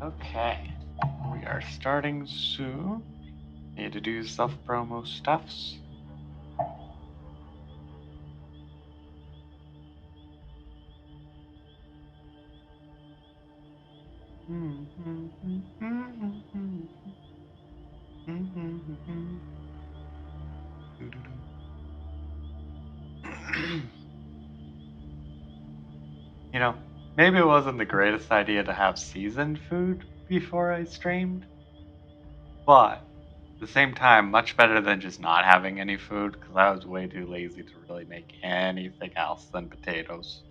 Okay, we are starting soon. Need to do self-promo stuffs. You know, maybe it wasn't the greatest idea to have seasoned food before I streamed, but at the same time, much better than just not having any food because I was way too lazy to really make anything else than potatoes.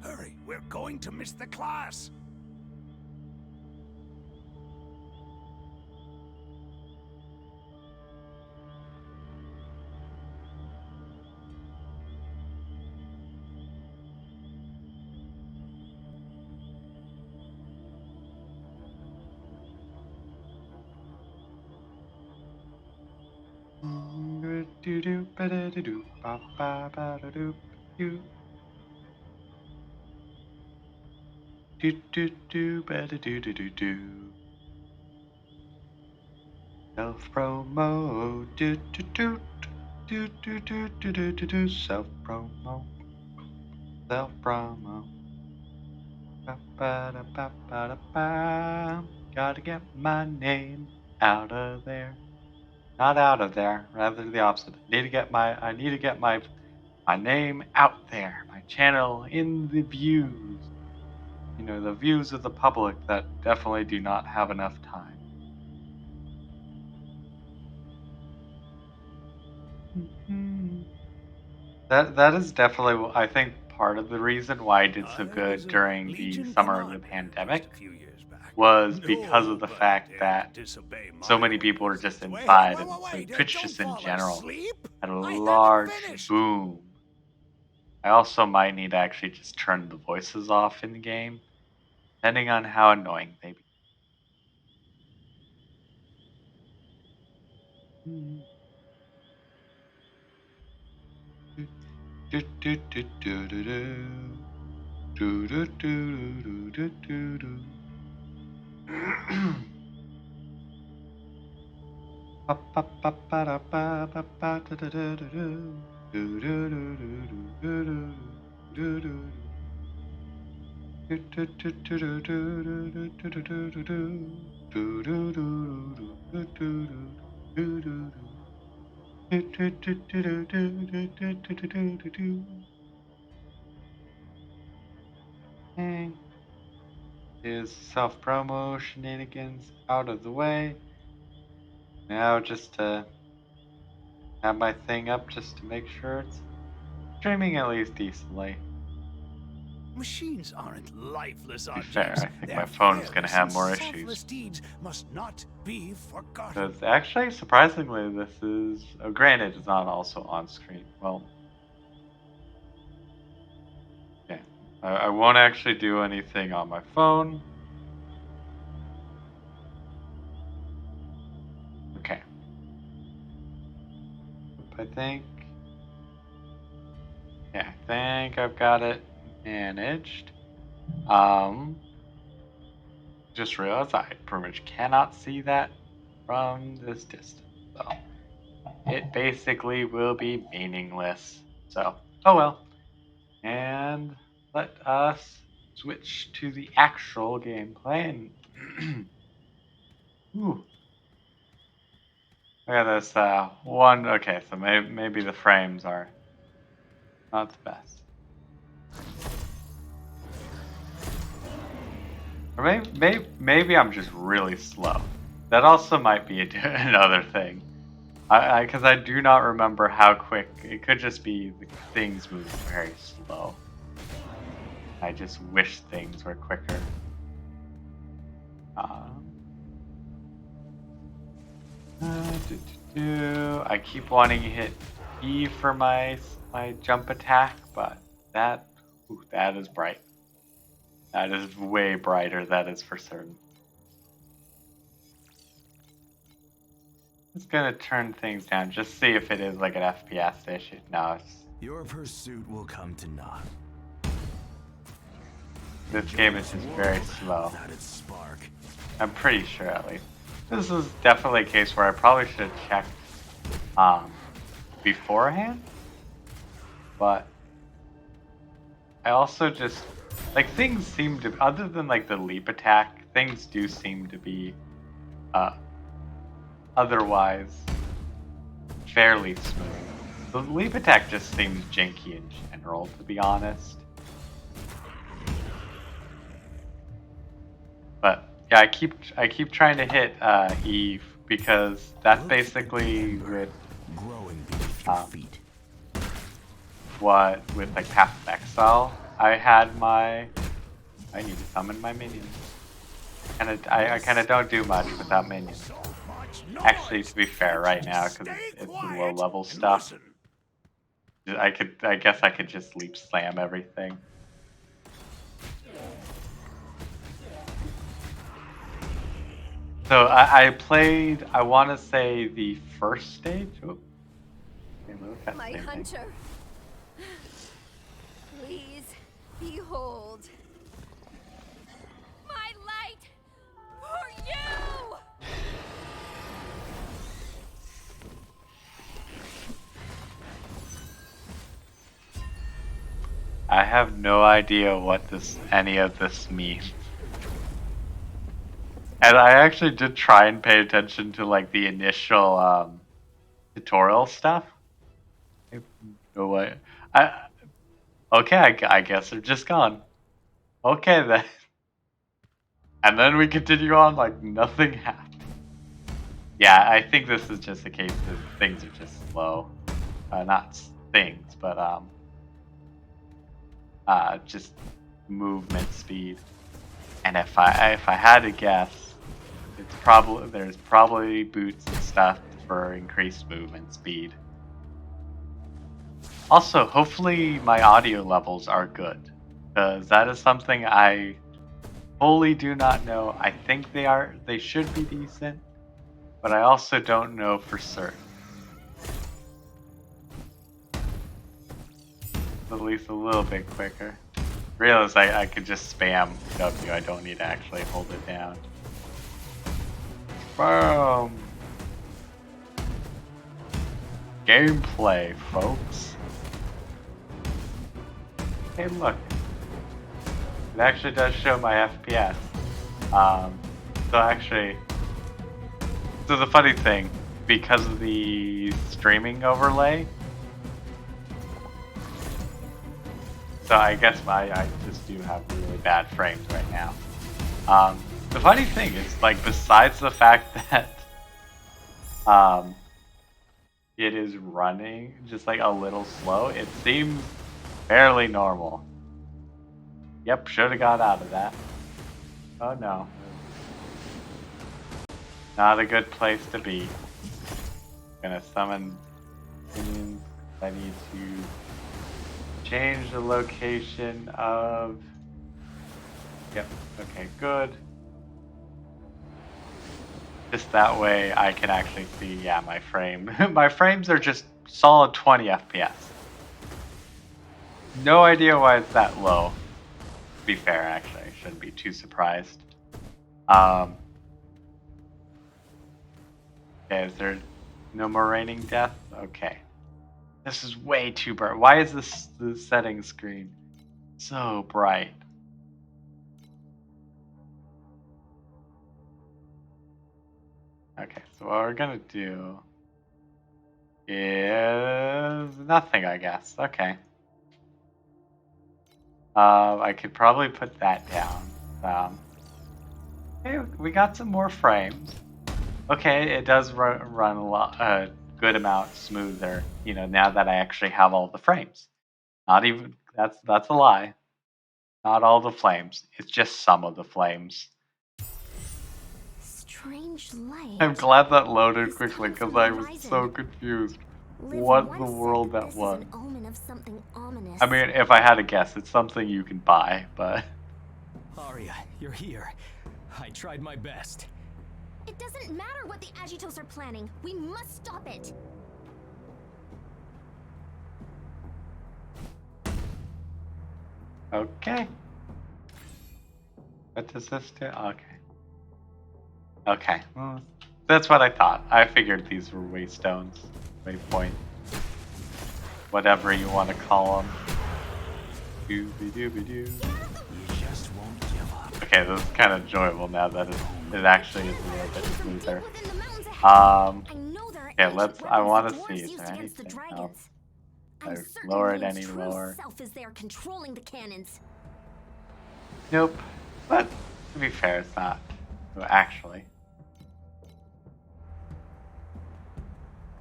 Hurry, we're going to miss the class. Self promo, self promo, self promo. Gotta get my name out of there. Not out of there, rather the opposite. I need to get my name out there. My channel in the views. You know, the views of the public that definitely do not have enough time. That is definitely, I think, part of the reason why I did so I was good a during the Legion summer of the commander just pandemic a few years back. was because of the Nobody fact dared to that disobey so my many people were orders. just Wait, hey, inside, wait, and wait, so wait! Twitch Don't just in fall general asleep. had a I haven't large finished. boom. I also might need to actually just turn the voices off in the game, depending on how annoying they be. Is self-promo shenanigans out of the way. Now just to have my thing up just to make sure it's streaming at least decently. Machines aren't lifeless To be fair, objects. I think Their my phone's gonna fearless have and more issues. selfless deeds must not be forgotten. Because actually, surprisingly, this is... granted, it's not also on screen. Well, yeah. I won't actually do anything on my phone. Okay. I think... yeah, I think I've got it managed. Just realized I pretty much cannot see that from this distance. So it basically will be meaningless. So, oh well. And let us switch to the actual gameplay. And ooh, look at this one. Okay, so maybe the frames are not the best. Or maybe I'm just really slow. That also might be another thing. Because I do not remember how quick. It could just be the things move very slow. I just wish things were quicker. Um, I keep wanting to hit E for my jump attack, but that that is bright. That is way brighter. That is for certain. Just gonna turn things down, just see if it is like an FPS issue. No, it's Your pursuit will come to naught. this game is just very slow. Without its spark. I'm pretty sure, at least. This is definitely a case where I probably should have checked beforehand, but I also just like things seem to, other than like the leap attack, things do seem to be otherwise fairly smooth. The leap attack just seems janky in general, to be honest. But yeah, I keep trying to hit Eve because that's basically with Growing beneath your feet. what with like Path of Exile. I need to summon my minions. And I kind of don't do much without minions. Actually, to be fair, right now because it's low level stuff, I guess I could just leap slam everything. So I played, I want to say the first stage. Oh. My hunter, please behold my light for you. I have no idea what any of this means. And I actually did try and pay attention to like the initial tutorial stuff. No way. Okay, I guess they're just gone. Okay then. And then we continue on like nothing happened. Yeah, I think this is just a case that things are just slow. Not things, but just movement speed. And if I had to guess, there's probably boots and stuff for increased movement speed. Also, hopefully my audio levels are good, because that is something I fully do not know. I think they should be decent, but I also don't know for certain. At least a little bit quicker. Realize I could just spam W, I don't need to actually hold it down. Boom! Gameplay, folks. Hey, look. It actually does show my FPS. So the funny thing, because of the streaming overlay, so I guess I just do have really bad frames right now. The funny thing is, like, besides the fact that it is running just like a little slow, it seems fairly normal. Yep, should have got out of that. Oh no. Not a good place to be. Gonna summon minions. I need to change the location of... Yep, okay, good. Just that way I can actually see, yeah, my frame. My frames are just solid 20 FPS. No idea why it's that low. To be fair, actually, I shouldn't be too surprised. Okay, is there no more raining death? Okay. This is way too bright. Why is the settings screen so bright? Okay, so what we're gonna do is nothing, I guess. Okay. I could probably put that down. Okay, we got some more frames. Okay, it does run a good amount smoother, you know, now that I actually have all the frames. Not even, that's a lie. Not all the flames. It's just some of the flames. strange light. I'm glad that loaded It's quickly coming from because the I was horizon. so confused. Liv What once the said world that this was. is an omen of something ominous. I mean, if I had to guess, it's something you can buy, but Arya, you're here. I tried my best. It doesn't matter what the Agitos are planning. We must stop it. okay. What does this do? Okay. Okay. Well, that's what I thought. I figured these were waystones, waypoint, whatever you want to call them. Dooby-dooby-doo. You just won't give up. Okay, this is kind of enjoyable now that it actually is a little bit smoother. Within the mountains ahead. Um, I know there are okay, ancient I weapons want the to see, dwarves is used there against the anything dragons. else? I'm I've certain lowered Liam's any true lower. self is there controlling the cannons. Nope. But, to be fair, it's not. Well, actually.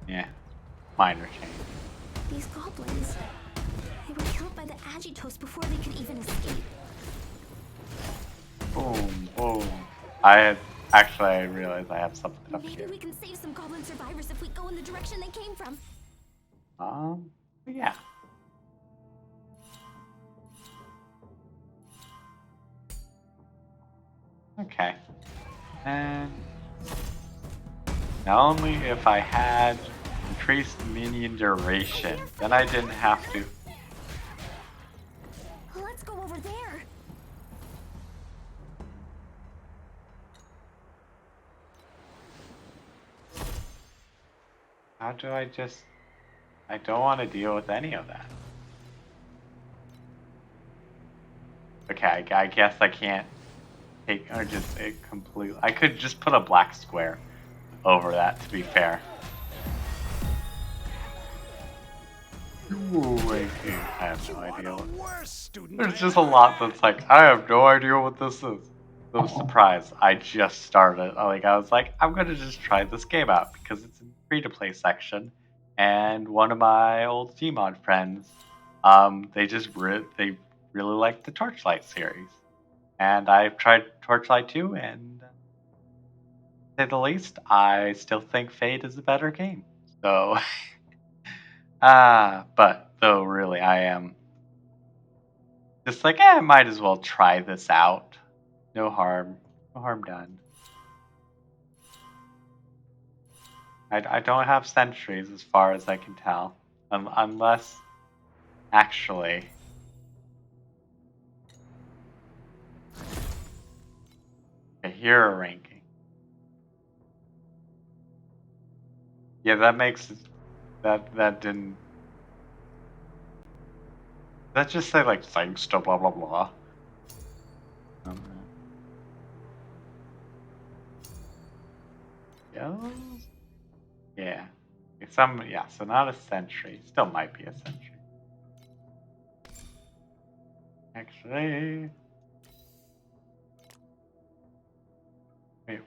Yeah. Minor change. These goblins, they were killed by the Agitos before they could even escape. Boom, boom. I realized I have something up Maybe here. we can save some goblin survivors if we go in the direction they came from. Yeah. Okay. And now only if I had increased minion duration, then I didn't have to. Let's go over there. How do I just... I don't want to deal with any of that. Okay, I guess I can't take, or just it completely... I could just put a black square over that, to be fair. Ooh, wait, I have no idea. There's just a lot that's like, I have no idea what this is. So surprise, I just started. I was like, I'm gonna just try this game out because it's in the free-to-play section, and one of my old Gmod friends, they really like the Torchlight series, and I've tried Torchlight 2, and to say the least, I still think Fate is a better game. So, but though really, I am just like, I might as well try this out. No harm done. I don't have sentries as far as I can tell. Unless, actually... a hero ranking. Yeah, that makes... That didn't... That just say like, thanks to blah blah blah. Yeah. So not a sentry. Still might be a sentry. Actually... Wait.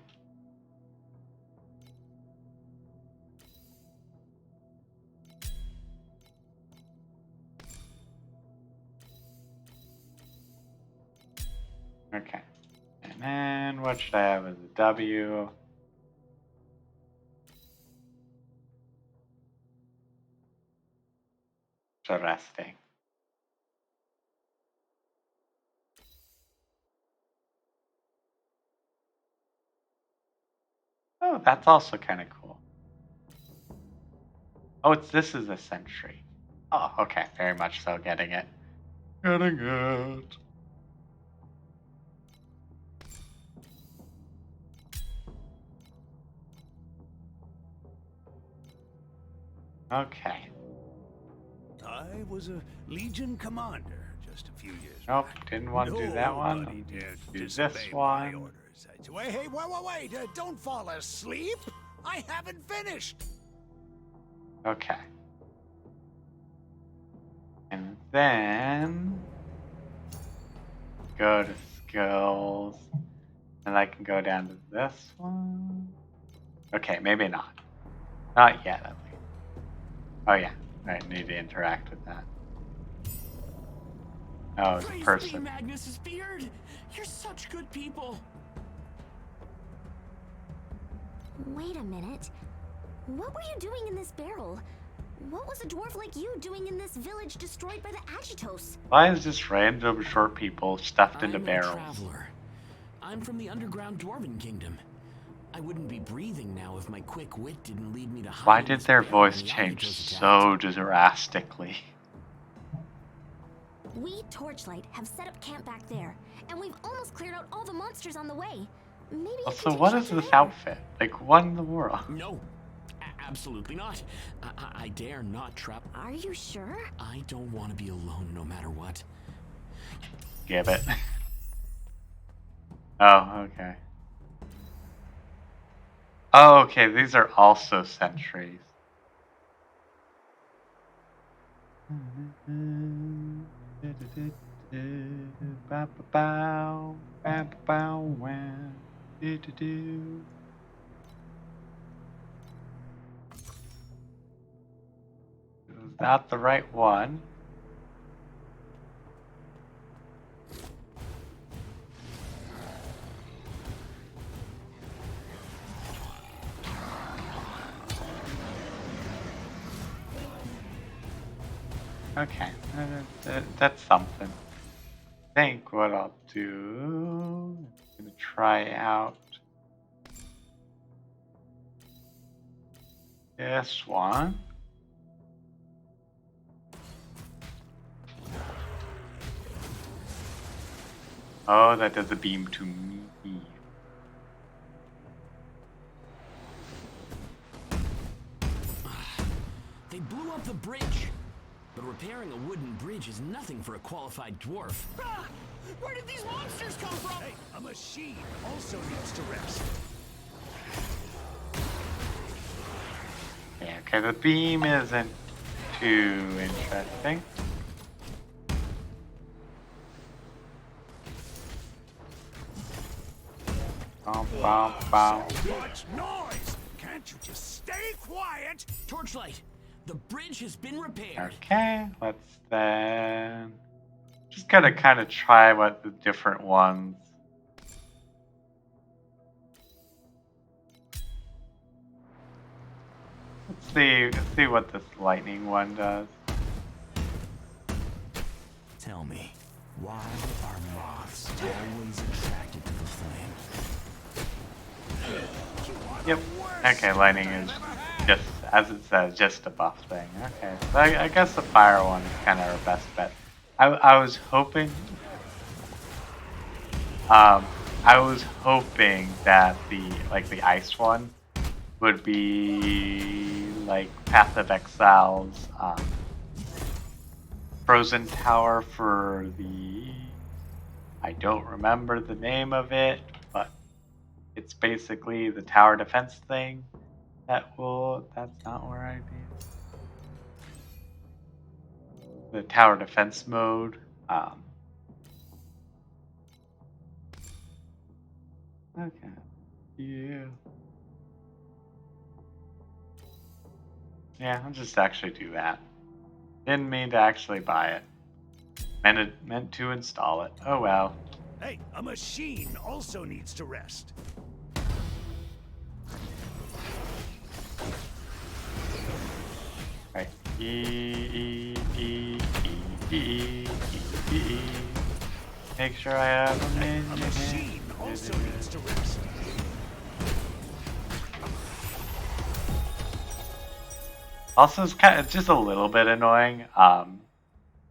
Okay. And then what should I have as a W? Interesting. Oh, that's also kind of cool. Oh, this is a sentry. Oh, okay, very much so. Getting it. Getting it. Okay. I was a Legion commander just a few years Nope, back. didn't want to do that one. Nobody dared Do disobey this my one. orders. I'd say, wait, hey, wait, don't fall asleep. I haven't finished. Okay. And then go to skills. And I can go down to this one. Okay, maybe not. Not yet, at least. Oh yeah, I need to interact with that. Oh, it's a Praise be, person. Magnus is feared. You're such good people. Wait a minute. What were you doing in this barrel? What was a dwarf like you doing in this village destroyed by the Agitos? Why is just random short people stuffed into I'm a barrels? traveler. I'm from the underground Dwarven Kingdom. I wouldn't be breathing now if my quick wit didn't lead me to hide Why in did this their barrel when voice the change Agitos so attacked. drastically? We, Torchlight, have set up camp back there, and we've almost cleared out all the monsters on the way. Maybe you Also, can take what is shelter this there. outfit? Like, what in the world? No, absolutely not. I dare not trap. Are you sure? I don't want to be alone no matter what. Give it. Oh, okay. Oh, okay, these are also sentries. Is that the right one? Okay, that's something. I think what I'll do, I'm gonna try out this one. Oh, that does a beam to me. They blew up the bridge. But repairing a wooden bridge is nothing for a qualified dwarf. Where did these monsters come from? Hey, a machine also needs to rest. Yeah, okay, the beam isn't too interesting. What noise? Can't you just stay quiet? Torchlight, the bridge has been repaired. Okay, let's then just gotta kind of try what the different ones. Let's see what this lightning one does. Tell me, why are moths always attracted to the flame? Yep. Okay, lightning is just, as it says, just a buff thing. Okay, so I guess the fire one is kind of our best bet. I was hoping, I was hoping that the ice one would be like Path of Exile's frozen tower for the, I don't remember the name of it, but it's basically the tower defense thing. That's not where I'd be. The tower defense mode. Okay. Yeah. Yeah, I'll just actually do that. Didn't mean to actually buy it. Meant to install it. Oh well. Hey, a machine also needs to rest. Right. E. Make sure I have a A minion. machine also needs to rest. Also, it's just a little bit annoying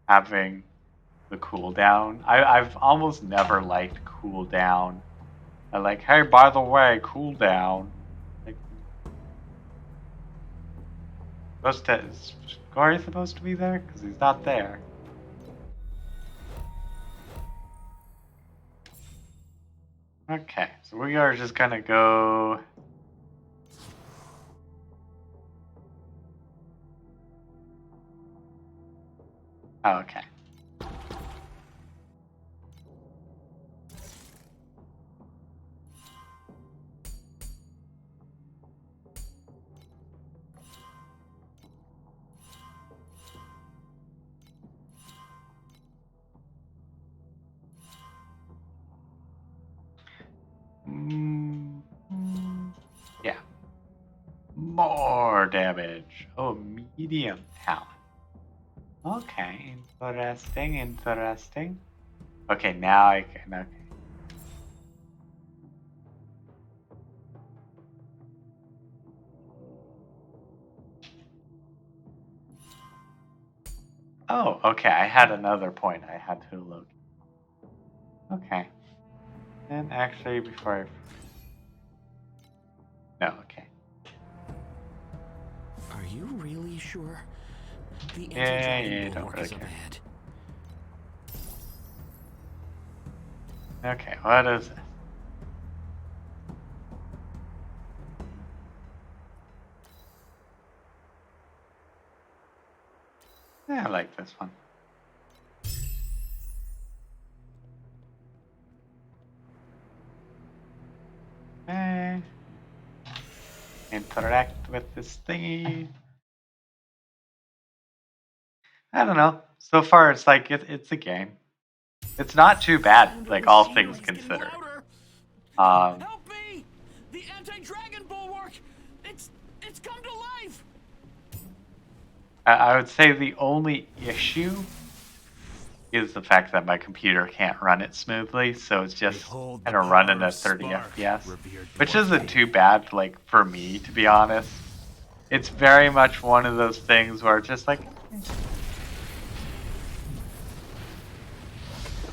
having the cooldown. I've almost never liked cooldown. I like, hey, by the way, cooldown. Like, is Gory supposed to be there? Because he's not there. Okay, so we are just gonna go. Oh, okay. Yeah. more damage. Oh, medium talent. Okay, interesting. Okay, now I can. Okay. Oh, okay. I had another point I had to look. Okay. And actually, before I. No, okay. Are you really sure? The Yeah, anti-dragon don't bulwark really is up care. ahead. Okay, what is this? Yeah, I like this one. Okay. Interact with this thingy. I don't know. So far, it's like it's a game. It's not too bad, Sound of like all machinery things is getting considered. louder. Um, Help me! The anti-dragon bulwark! It's come to life! I would say the only issue is the fact that my computer can't run it smoothly, so it's just Behold kind the of running power at of 30 spark, FPS, revered which dwarf. isn't too bad, like for me, to be honest. It's very much one of those things where it's just like,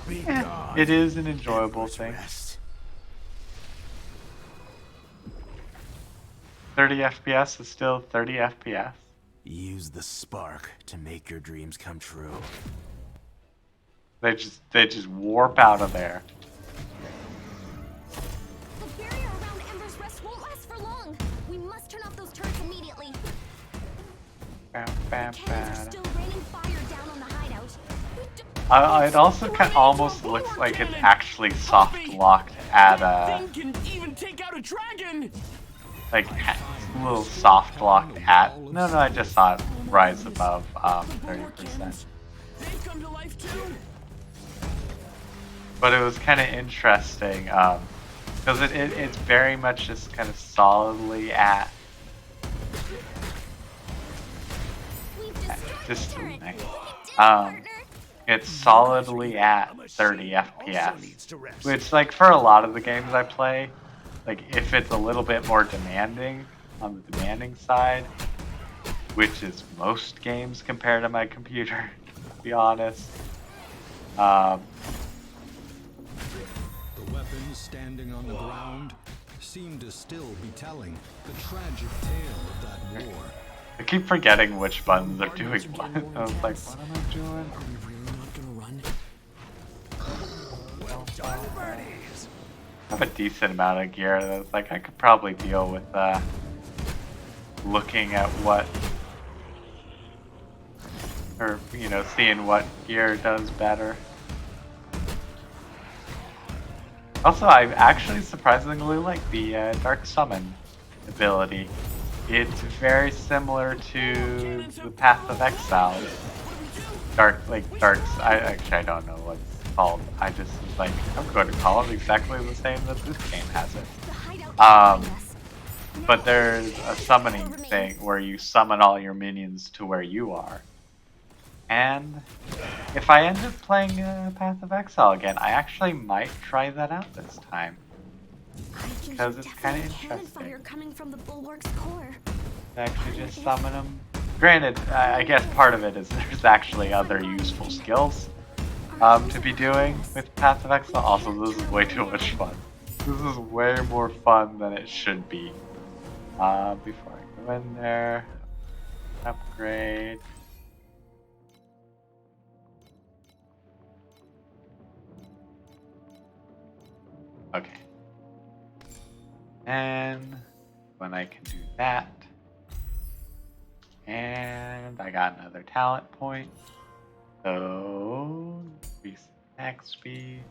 Be eh, gone, it is an enjoyable endless thing. rest. 30 FPS is still 30 FPS. Use the spark to make your dreams come true. They just warp out of there. The barrier around Ember's Rest won't last for long. We must turn off those turrets immediately. Bam, The bam, cannons are bam. still raining fire down on the hideout. It also almost looks like it's actually soft locked at That thing can even take out a dragon! like a little soft locked at. No, I just saw it rise above 30%. They've come to life too! But it was kind of interesting because it's very much just kind of solidly at. We've destroyed Just the turret. nice. We did it, Um, partner. It's solidly at 30 FPS, which like for a lot of the games I play, like if it's a little bit more demanding on the demanding side, which is most games compared to my computer, to be honest. The weapons standing on the ground seem to still be telling the tragic tale of that war. I keep forgetting which buttons are doing what. I was like, what am I doing? Are we really not gonna run? Well done, birdies. I have a decent amount of gear that's like I could probably deal with looking at what, or seeing what gear does better. Also, I actually surprisingly like the Dark Summon ability. It's very similar to the Path of Exile. Darks. I don't know what it's called. I just was like, I'm going to call it exactly the same that this game has it. The hideout is behind us. But there's a summoning thing where you summon all your minions to where you are. And if I end up playing Path of Exile again, I actually might try that out this time. Because it's kind of interesting. Fire coming from the bulwark's core. To actually just summon them. Granted, I guess part of it is there's actually other useful skills to be doing with Path of Exile. Also, this is way too much fun. This is way more fun than it should be. Before I go in there, upgrade. Okay. And when I can do that, and I got another talent point, so increase attack speed.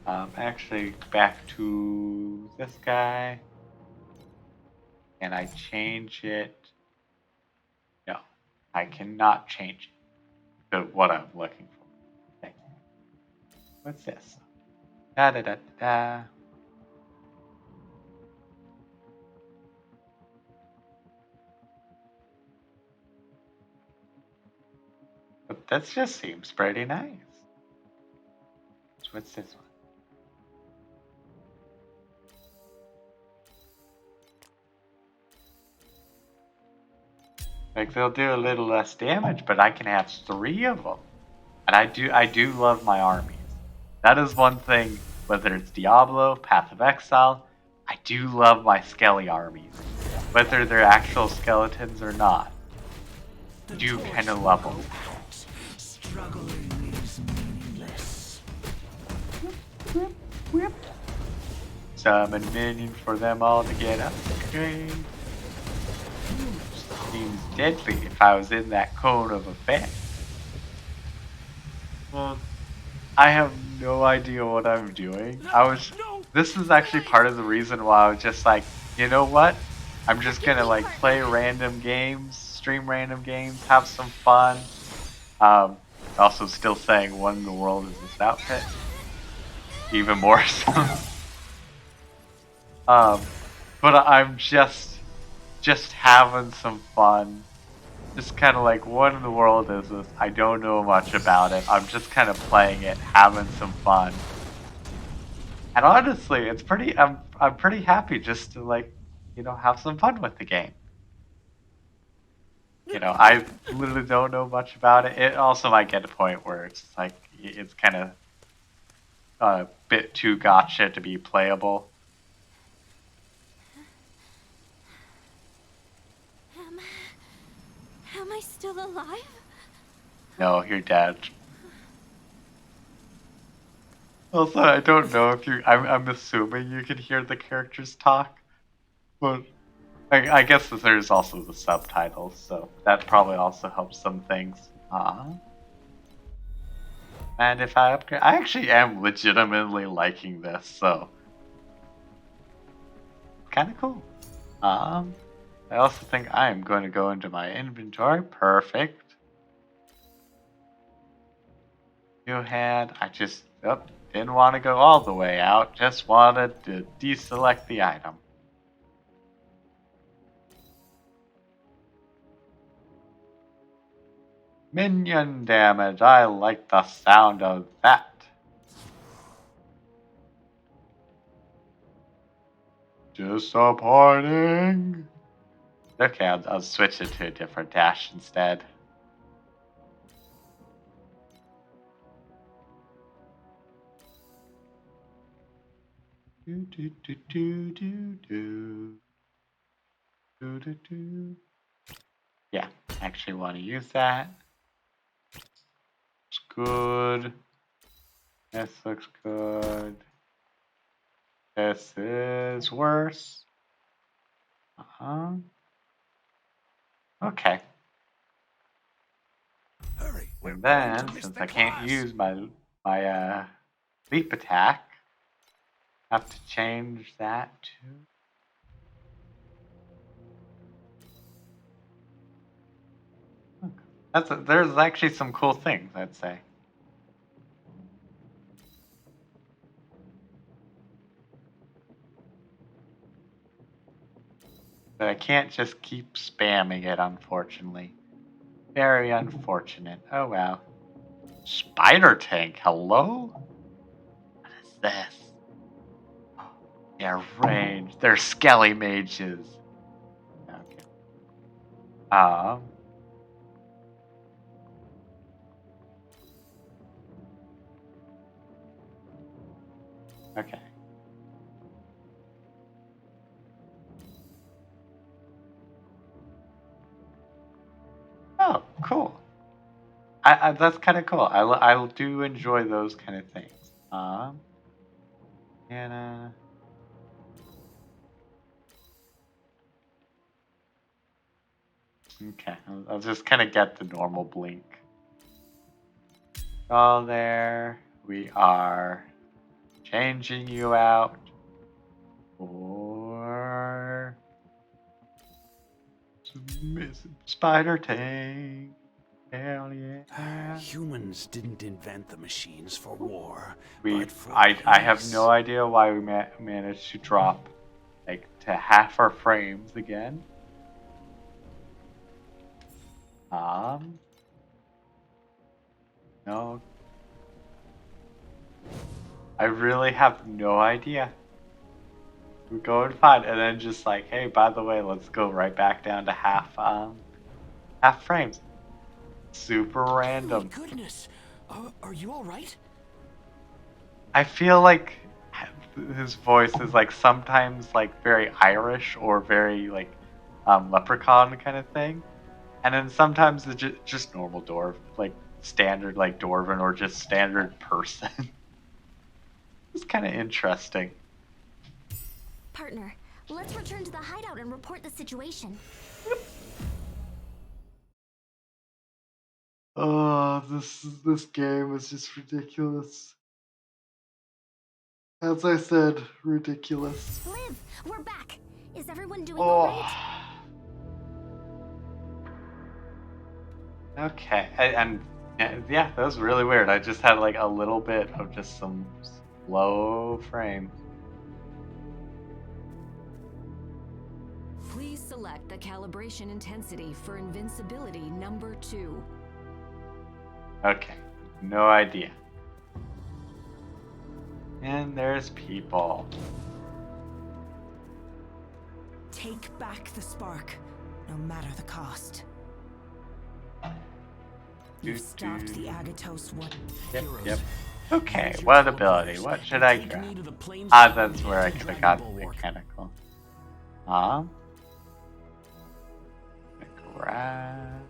Actually, back to this guy. Can I change it? No, I cannot change it to what I'm looking for. Okay. What's this? Da. Da. That just seems pretty nice. So what's this one? Like they'll do a little less damage, but I can have 3 of them. And I do love my armies. That is one thing, whether it's Diablo, Path of Exile, I do love my skelly armies. Whether they're actual skeletons or not. I do kind of love them. Struggling is meaningless. Summon minion for them all to get upgrade. Seems deadly if I was in that cone of effect. Well, I have no idea what I'm doing. This is actually part of the reason why I was just like, you know what? I'm just gonna like play random games, stream random games, have some fun. Also still saying what in the world is this outfit? Even more so. But I'm just having some fun. Just kind of like, what in the world is this? I don't know much about it. I'm just kind of playing it, having some fun. And honestly, it's pretty. I'm pretty happy just to like, have some fun with the game. I literally don't know much about it. It also might get to a point where it's like it's kind of a bit too gotcha to be playable. Am I still alive? No, you're dead. Also, I don't know if you. I'm assuming you can hear the characters talk, but I guess that there's also the subtitles, so that probably also helps some things. And if I upgrade, I actually am legitimately liking this, so kind of cool. I also think I am going to go into my inventory. Perfect. New hand. I just didn't want to go all the way out. Just wanted to deselect the item. Minion damage. I like the sound of that. Disappointing. Okay, I'll switch it to a different dash instead. Do do do do do do. Do do do. Yeah, actually want to use that. Looks good. This looks good. This is worse. Okay. Hurry, we're And going to then, miss since the I can't class. use my leap attack, I have to change that to. There's actually some cool things, I'd say. But I can't just keep spamming it, unfortunately. Very unfortunate. Oh well. Spider tank, hello? What is this? They're ranged. They're skelly mages. Okay. Okay. Oh, cool. That's kind of cool. I do enjoy those kind of things. And okay, I'll just kind of get the normal blink. All there. We are changing you out for spider tank. Hell yeah. Humans didn't invent the machines for war, We, but for I have peace. no idea why we managed to drop like to half our frames again. No. I really have no idea. We go and find, and then just like, hey, by the way, let's go right back down to half frames. Super random. My goodness. Are you all right? I feel like his voice is like sometimes like very Irish or very like leprechaun kind of thing, and then sometimes it's just normal dwarf, like standard like dwarven or just standard person. It's kind of interesting. Partner, let's return to the hideout and report the situation. Oh, this game is just ridiculous. As I said, ridiculous. Liv, we're back. Is everyone doing Oh. alright? Okay, and yeah, that was really weird. I just had like a little bit of just some slow frame. Please select the calibration intensity for invincibility number 2. Okay, no idea. And there's people. Take back the spark, no matter the cost. You've stopped the Agathos one. Yep. Okay, what ability? What should I grab? Ah, that's where I could have got the mechanical. Grab.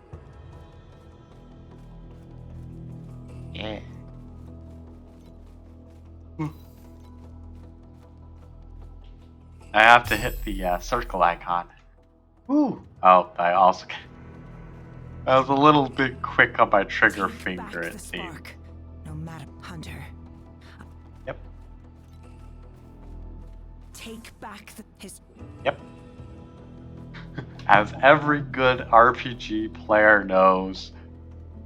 Yeah. I have to hit the circle icon. Ooh. Oh, I also. I was a little bit quick on my trigger finger, it seems. No matter, Hunter. Yep. Take back his. Yep. As every good RPG player knows,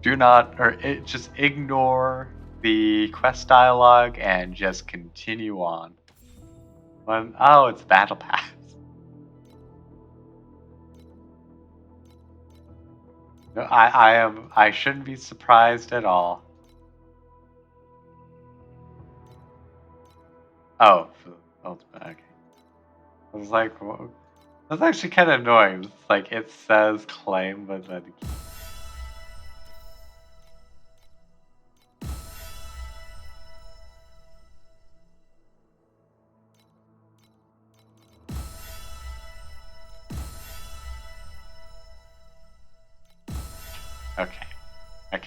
just ignore the quest dialogue and just continue on. Oh, it's Battle Pass. No, I shouldn't be surprised at all. Oh, okay. I was like, that's actually kind of annoying. It's like it says claim, but then. Okay, I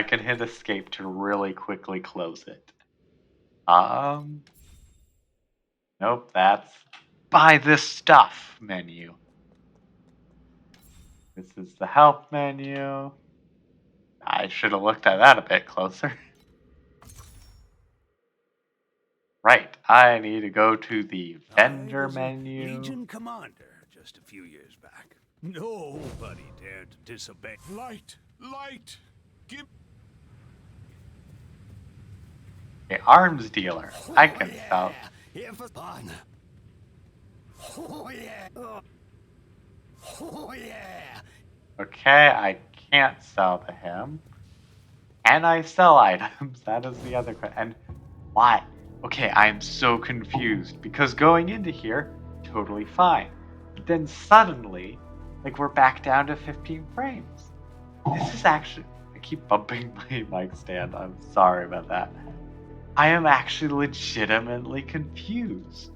can hit escape to really quickly close it. Nope, that's buy this stuff menu. This is the help menu. I should have looked at that a bit closer. Right, I need to go to the vendor menu. Legion commander just a few years back. Nobody dared to disobey. Light! Give. Okay, arms dealer. I can sell. If a fun. Oh yeah. Oh yeah. Okay, I can't sell to him. Can I sell items? That is the other question. And why? Okay, I am so confused because going into here, totally fine. But then suddenly, like we're back down to 15 frames. This is actually, I keep bumping my mic stand. I'm sorry about that. I am actually legitimately confused.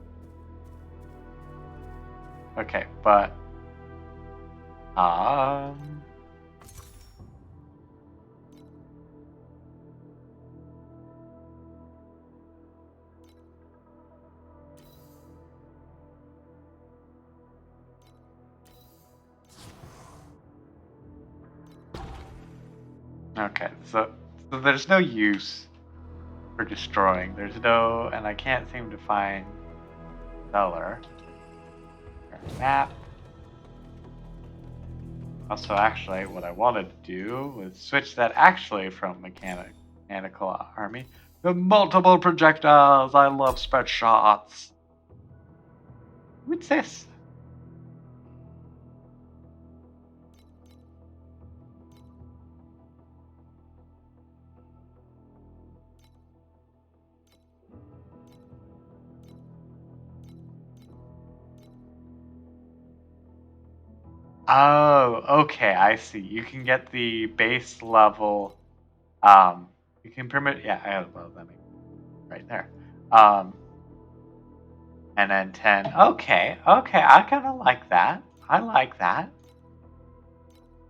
Okay, but okay, so there's no use for destroying. There's no, and I can't seem to find seller. Map. Also, actually, what I wanted to do was switch that actually from mechanical army to multiple projectiles. I love spread shots. What's this? Oh, okay, I see. You can get the base level. You can permit. Yeah, I have well, that makes right there. And then 10. Okay, I kind of like that. I like that.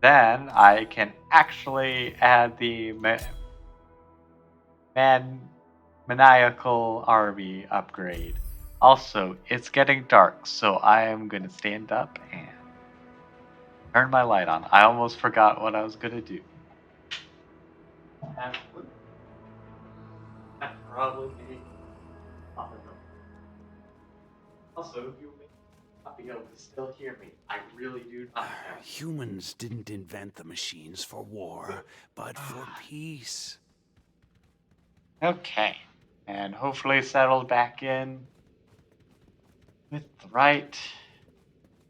Then I can actually add the maniacal army upgrade. Also, it's getting dark, so I am going to stand up and turn my light on. I almost forgot what I was going to do. That probably be also, you may not be able to still hear me. I really do not know. Humans didn't invent the machines for war, but for peace. Okay, and hopefully settled back in with the right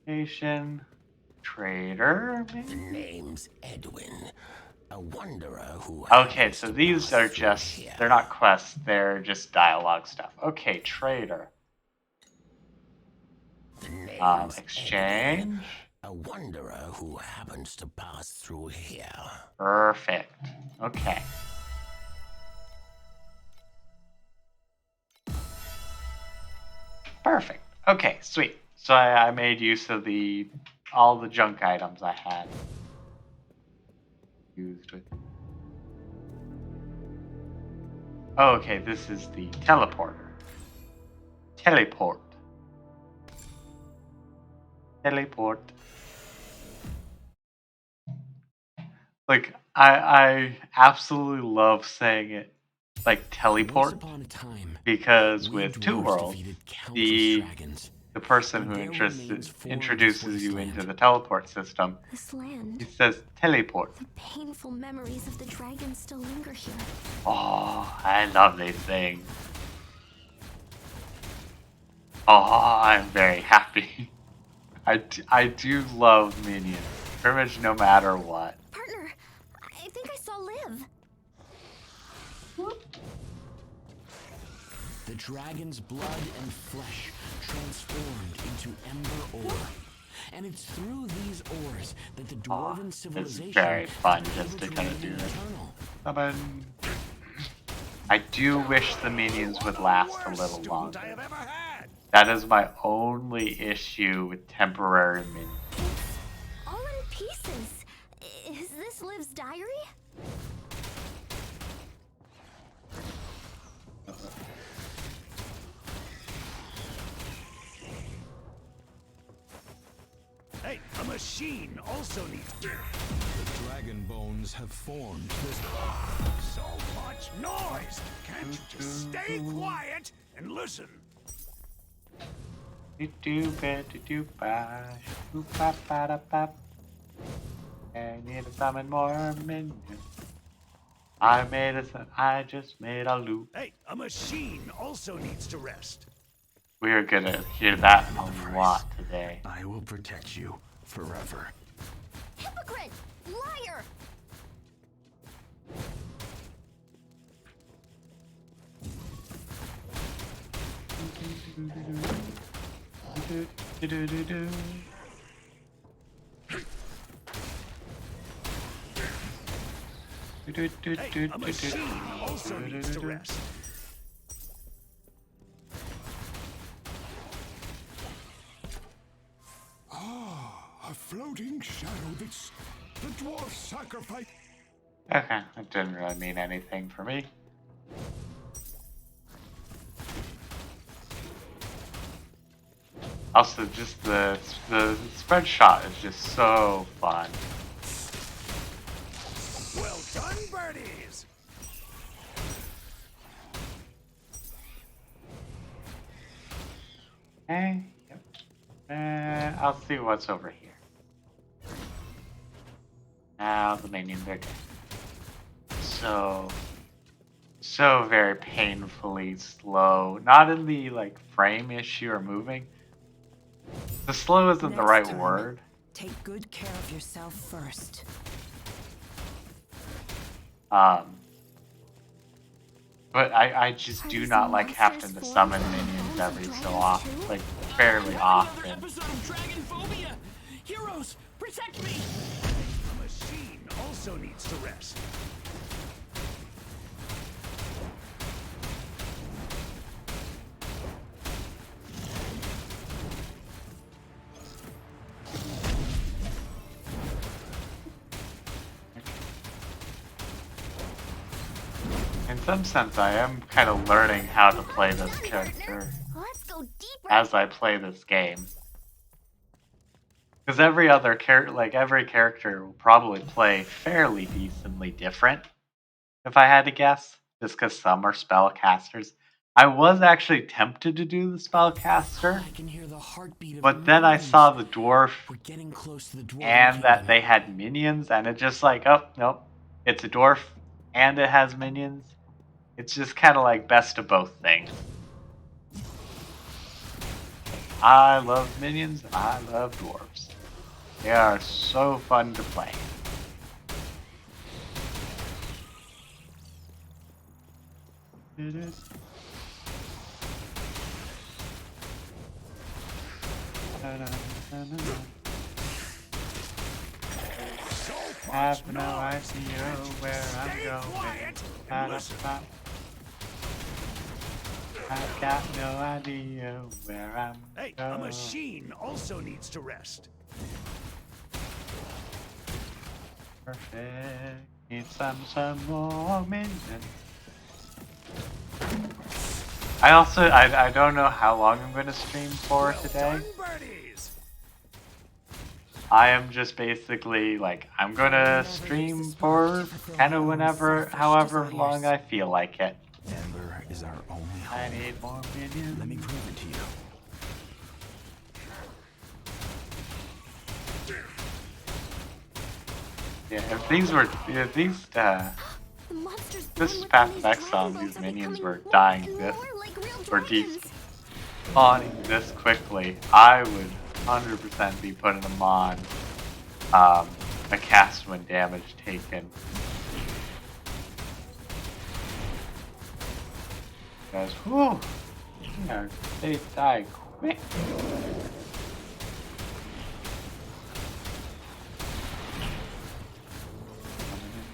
station. Trader, maybe? The name's Edwin, a wanderer who. Okay, so these are just, they're not quests, they're just dialogue stuff. Okay, trader. Exchange. Edwin, a wanderer who happens to pass through here. Perfect. Okay. Perfect. Okay, sweet. So I made use of all the junk items I had used with. Oh, okay, this is the teleporter. Teleport. Like I absolutely love saying it like teleport because with Two Worlds, the person who introduces you into the teleport system, This land, he says teleport. the painful memories of the dragons still linger here. Oh, I love these things. Oh, I'm very happy. I do love minions, pretty much no matter what. Partner, I think I saw Liv. The dragon's blood and flesh transformed into ember ore. And it's through these ores that the dwarven civilization It's very fun just to kind of do this. I do wish the minions would last a little longer. That is my only issue with temporary minions. All in pieces. Is this Liv's diary? Hey, a machine also needs to. The dragon bones have formed. So much noise! Can't you just stay quiet and listen? I need to summon more minions. I just made a loop. Hey, a machine also needs to rest. We are gonna hear that a lot today. I will protect you forever. Hypocrite! Liar! Hey, a machine also needs to rest. A floating shadow that's the dwarf sacrifice. Okay, that didn't really mean anything for me. Also, just the spread shot is just so fun. Well done, birdies! Okay, yep. I'll see what's over here. Now the minions are dead. So very painfully slow. Not in the like frame issue or moving. The slow isn't the right word. Take good care of yourself first. But I just do not like having to summon minions every so often, like fairly often. Episode of Dragon Phobia. Heroes, Protect me! The machine also needs to rest. In some sense, I am kind of learning how to play this character Let's go deeper. as I play this game. Because every other character, like every character, will probably play fairly decently different, if I had to guess. Just because some are spellcasters. I was actually tempted to do the spellcaster, I can hear the heartbeat of but then I millions. saw the dwarf We're getting close to the dwarven and that kingdom. they had minions, and it's just like, oh, nope. It's a dwarf and it has minions. It's just kind of like best of both things. I love minions and I love dwarves. They are so fun to play. Have no idea where I'm going. I've got no idea where I'm Hey, going. a machine also needs to rest. Perfect. Need some more minions. I don't know how long I'm going to stream for today. Done, birdies. I am just basically like, I'm going to stream for kind of whenever, however long I feel like it. Ember is our only I hope. need more minions. Let me prove it to you. Yeah, if these were, if these, The monsters this born is within Path these of Exile, dragon and these boats are minions becoming were more dying and this, more like real or dragons. despawning this quickly, I would 100% be putting them on a cast when damage taken. Because, whew, yeah, they die quick.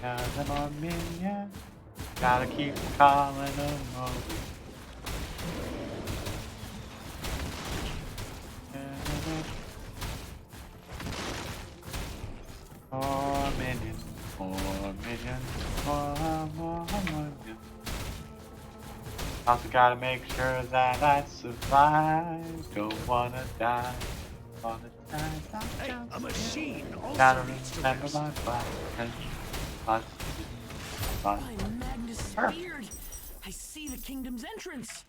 Them on minion, gotta keep calling them over. More minions, more minions, more minions. Also gotta make sure that I survive. Don't wanna die. Wanna die. Hey, a machine Gotta also needs to remember rest. my plan. By Magnus' beard, I see the kingdom's entrance.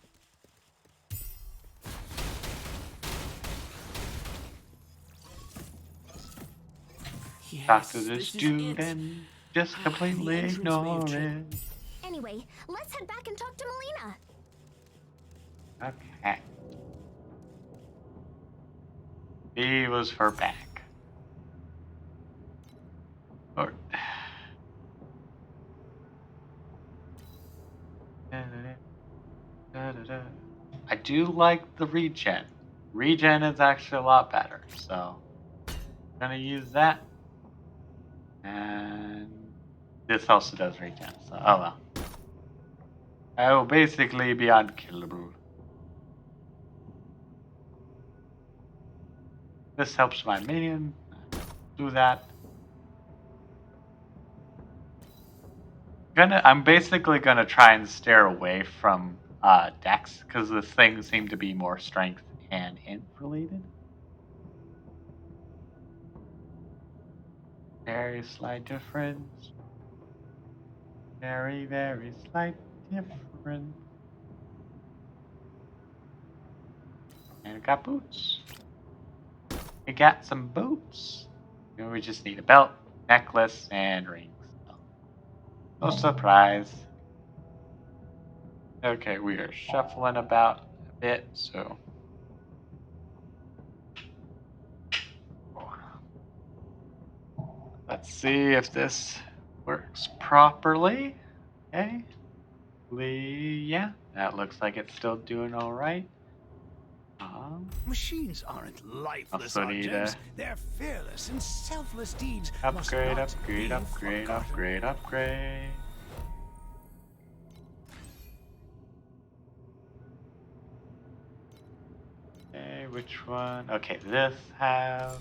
Talk to Yes, this is dude it. and just The completely entrance may ignore have it. changed. Anyway, let's head back and talk to Melina. Okay. B was for back. Or I do like the regen. Regen is actually a lot better, so I'm gonna use that. And this also does regen, so oh well. I will basically be unkillable. This helps my minion. Do that. I'm basically gonna try and steer away from Dex because the things seem to be more strength and int related. Very slight difference. Very, very slight difference. And we got boots. We got some boots. And we just need a belt, necklace, and rings. No surprise. Okay, we are shuffling about a bit, so. Let's see if this works properly. Okay. Yeah, that looks like it's still doing all right. Machines aren't lifeless Also need objects. They're fearless and selfless deeds. must upgrade, not upgrade, be upgrade, forgotten. upgrade, upgrade. Okay, which one? Okay, this have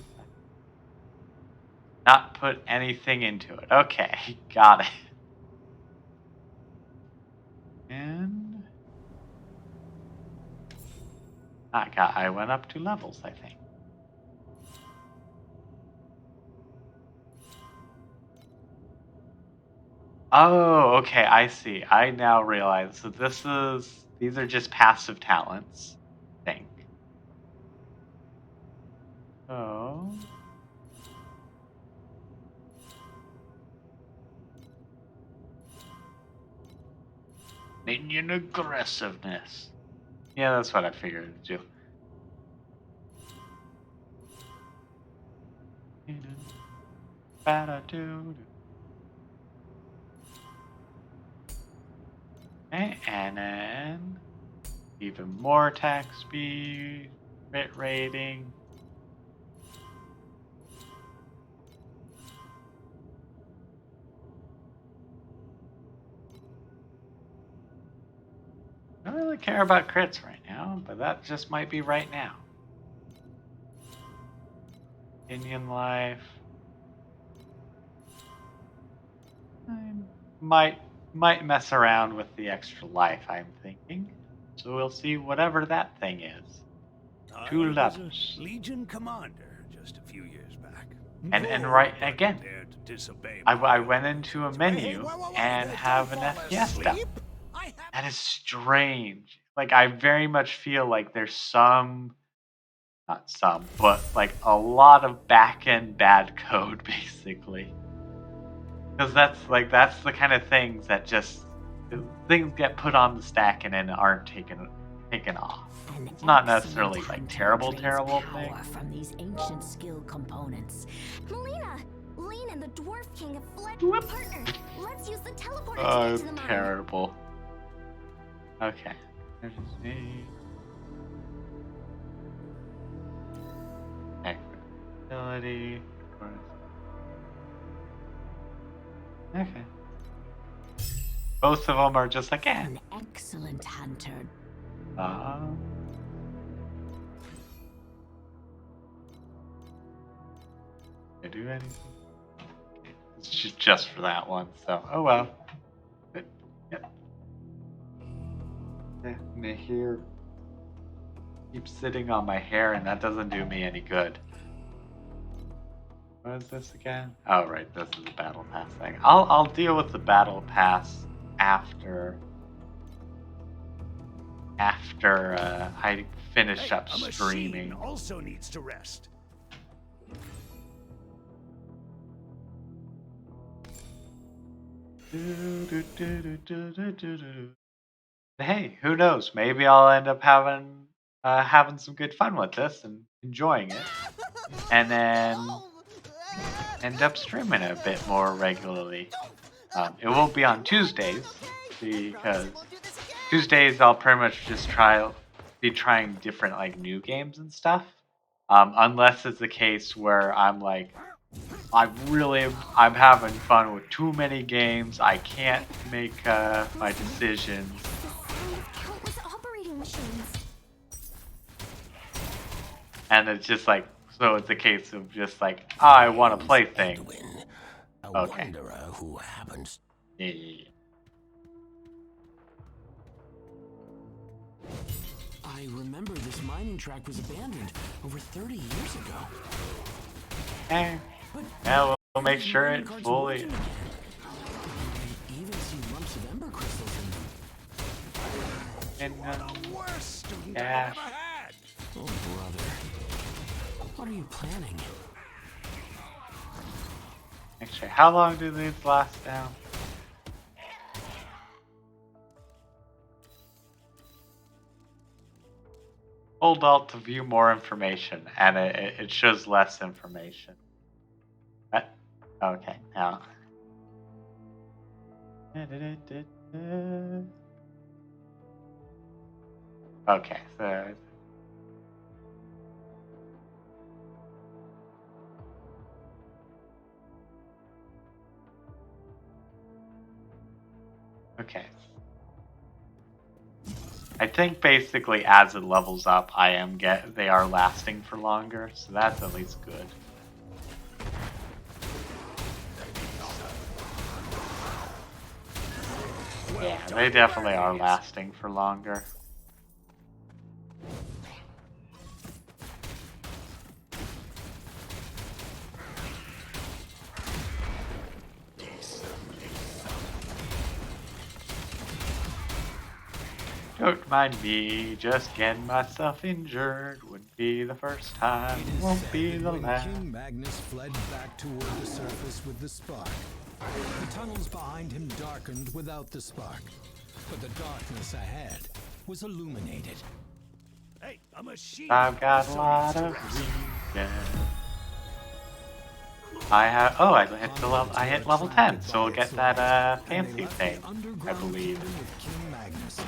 not put anything into it. Okay, got it. And I went up 2 levels, I think. Oh, okay, I see. I now realize. So these are just passive talents, I think. Oh. Minion aggressiveness. Yeah, that's what I figured to do. Okay, and then even more attack speed, crit rating. I don't really care about crits right now, but that just might be right now. Indian life. I might mess around with the extra life, I'm thinking. So we'll see whatever that thing is. I 2 was levels. a Legion commander just a few years back. And right Nobody again, dared to disobey I my went into a orders. menu and have an FPS down. That is strange. Like, I very much feel like there's not some, but like a lot of back-end bad code, basically. Because that's the kind of things that just things get put on the stack and then aren't taken off. It's not necessarily like terrible power things. from these ancient skill components. Melina, Lane and the Dwarf King have fled Whoop. partner. Let's use the teleporter to Oh, get to the mine. terrible. Okay. There's me. Okay. Ability. Okay. Both of them are just like, An excellent hunter. Did I do anything? Okay. It's just for that one, so oh well. But, yep. My hair keeps sitting on my hair, and that doesn't do me any good. What is this again? Oh, right, this is the battle pass thing. I'll deal with the battle pass after I finish up streaming. A machine also needs to rest. Hey, who knows? Maybe I'll end up having some good fun with this and enjoying it, and then end up streaming it a bit more regularly. It won't be on Tuesdays because Tuesdays I'll pretty much just be trying different like new games and stuff. Unless it's the case where I'm like, I'm having fun with too many games. I can't make my decisions. The sound of countless operating machines. And it's just like, so it's a case of just like, oh, I want to play things. Edwin, a Okay. wanderer who happens. Yeah. I remember this mining track was abandoned over 30 years ago. Hey. But Yeah, we'll make these sure mining it carts are fully. working again. I even see lumps of ember crystals in them. And The worst student I yeah. ever had. Oh, brother. What are you planning? Actually, how long do these last now? Hold Alt to view more information, and it shows less information. Okay, now. Okay, so Okay. I think basically as it levels up, they are lasting for longer, so that's at least good. Yeah, they definitely are lasting for longer. Don't mind me, just getting myself injured. Wouldn't be the first time, It is won't said be the when last. King Magnus fled back toward the surface with the spark, the tunnels behind him darkened without the spark, but the darkness ahead was illuminated. Hey, a machine. I've got a lot of weekends. I hit level 10, so we'll get that fancy thing, I believe. With King Magnus.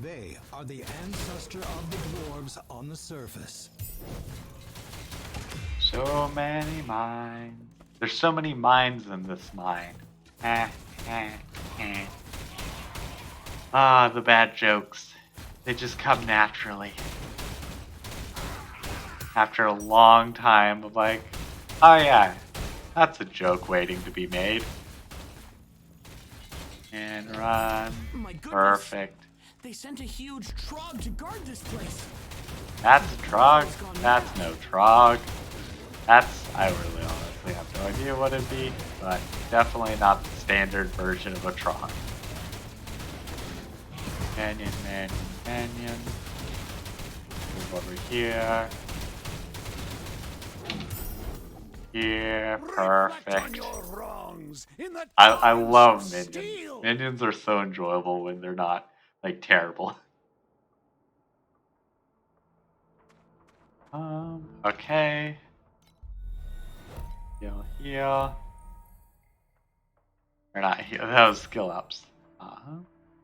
They are the ancestor of the dwarves on the surface. So many mines. There's so many mines in this mine. Ah, the bad jokes. They just come naturally. After a long time of like, oh yeah, that's a joke waiting to be made. And run. My goodness. Perfect. They sent a huge trog to guard this place. That's a trog. That's no trog. I really honestly have no idea what it'd be, but definitely not the standard version of a trog. Canyon. Move over here. Here, perfect. I love minions. Minions are so enjoyable when they're not, like, terrible. Okay. Heal here. Or not heal, that was skill ups.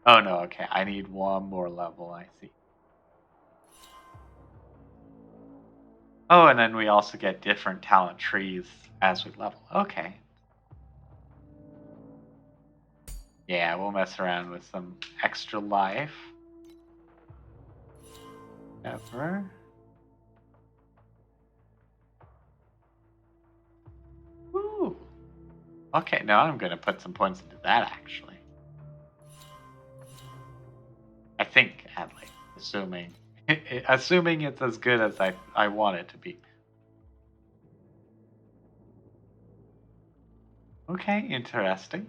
Oh no, okay, I need one more level, I see. Oh, and then we also get different talent trees as we level. Okay. Yeah, we'll mess around with some extra life. Ever. Woo! Okay, now I'm gonna put some points into that actually. I think, at least, assuming it's as good as I want it to be. Okay, interesting.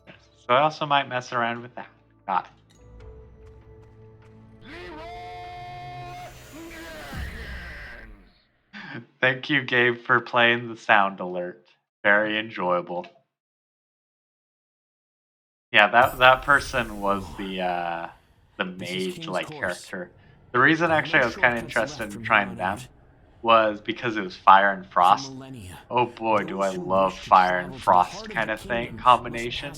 So I also might mess around with that. Got it. Thank you, Gabe, for playing the sound alert. Very enjoyable. Yeah, that person was the mage like character. The reason actually I was kind of interested in trying them was because it was fire and frost. Oh boy, do I love fire and frost kind of thing combination.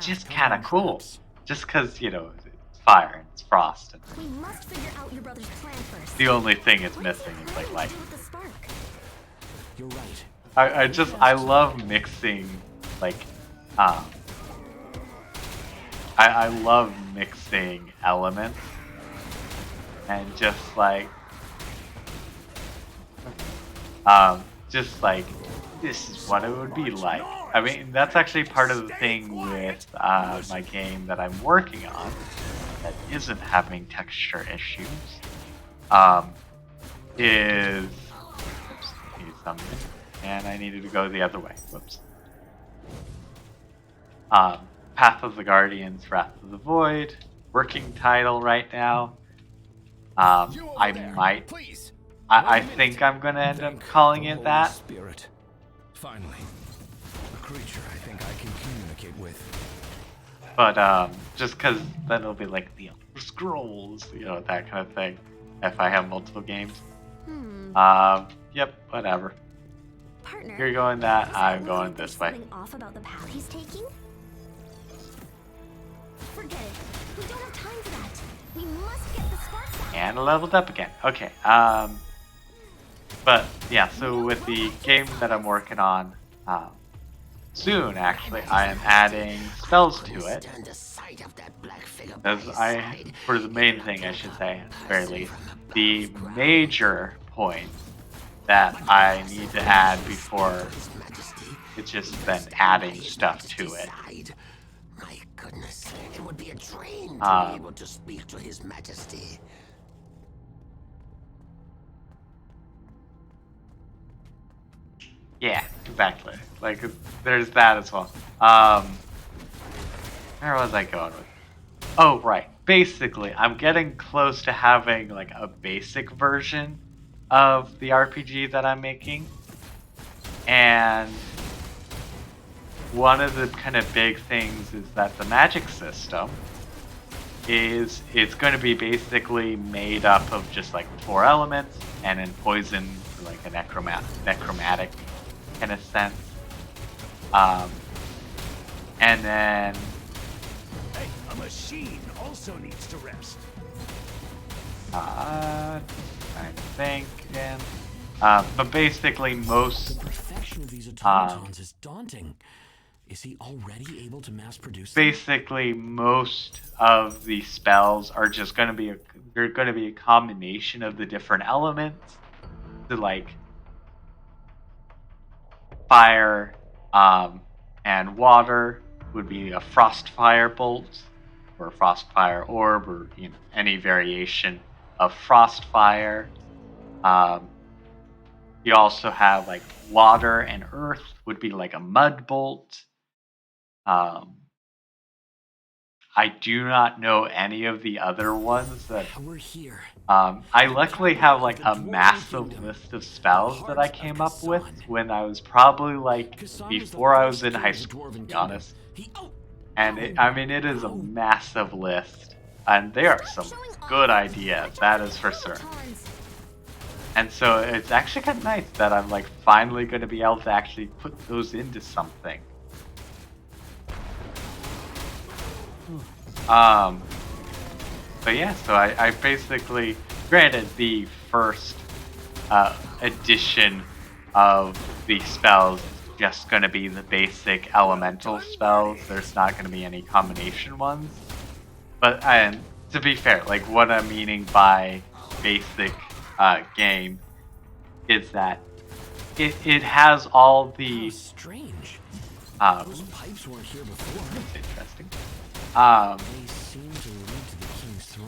Just kind of cool. Just because, you know, it's fire and it's frost. And We must figure out your brother's plan first. the only thing it's missing is like light. With the spark. You're right. I love mixing like I love mixing elements and just like this is what it would be like. I mean, that's actually part of the thing with my game that I'm working on that isn't having texture issues. Is oops, need something, and I needed to go the other way. Whoops. Path of the Guardians, Wrath of the Void, working title right now. I think I'm gonna end up calling it that. Spirit. Finally, a creature I think I can communicate with. But just because then it'll be like the Elder Scrolls, you know, that kind of thing. If I have multiple games. Yep, whatever. Partner, You're going that, I'm does going anyone this think way. something off about the path he's taking? Forget it. We don't have time for that. We must get the spark back. And I leveled up again. Okay. But yeah, so with the game that I'm working on, soon, actually, I am adding spells to it. Stand the sight of that black figure As for the main thing, I should say, at the very least, the major point that I need to add before it's just then adding stuff to it. My goodness, it would be a dream to be able to speak to His Majesty. Yeah, exactly. Like, there's that as well. Where was I going with? Oh, right. Basically, I'm getting close to having like a basic version of the RPG that I'm making. And one of the kind of big things is that the magic system it's going to be basically made up of just like 4 elements and then poison for like a necromantic kind of sense. And then Hey, a machine also needs to rest. I think again. But basically most The perfection of these automatons is daunting. Is he already able to mass produce them? basically most of the spells are just going to be they're going to be a combination of the different elements. So like fire and water would be a frost fire bolt or a frost fire orb or any variation of frost fire. You also have like water and earth would be like a mud bolt. I do not know any of the other ones that. We're here. I luckily have like a massive list of spells that I came up with when I was probably like before I was in high school, to be honest. And it is a massive list, and they are some good ideas, that is for certain. And so it's actually kind of nice that I'm like finally going to be able to actually put those into something. But yeah, so I basically, granted, the first edition of the spells is just going to be the basic elemental spells. There's not going to be any combination ones. But to be fair, like what I'm meaning by basic game is that it has all the. Strange. Those Those pipes weren't here before. That's interesting. They seem to lead to the king's throne.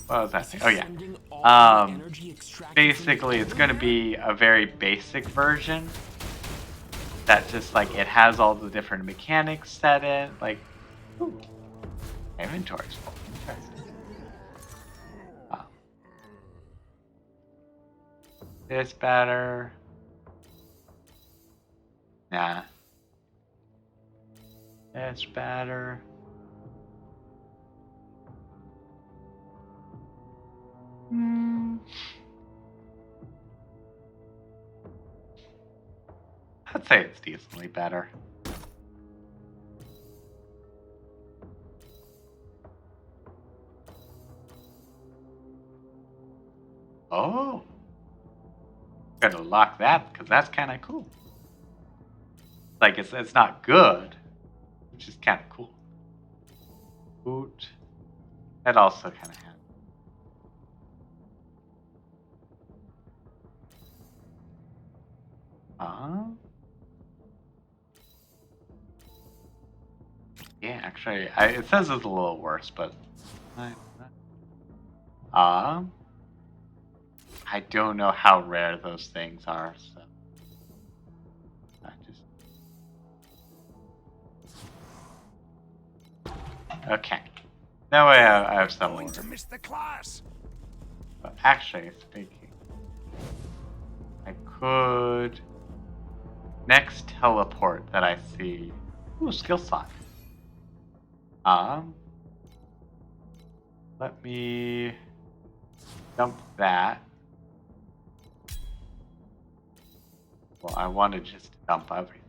What was that? Oh yeah. Sending all the energy extracted Basically, it's going to be a very basic version that just like it has all the different mechanics set in. Like, ooh, inventory's full. Interesting. This better. Nah. That's better. I'd say it's decently better. Oh. Gotta lock that because that's kind of cool. Like it's not good, which is kind of cool. Boot. That also kind of had. Yeah, actually, it says it's a little worse, but I don't know how rare those things are, so I just. Okay. That way I have some Going order. to miss the class. But actually, speaking, I could next teleport that I see. Ooh, skill slot. Let me dump that. Well, I want to just dump everything.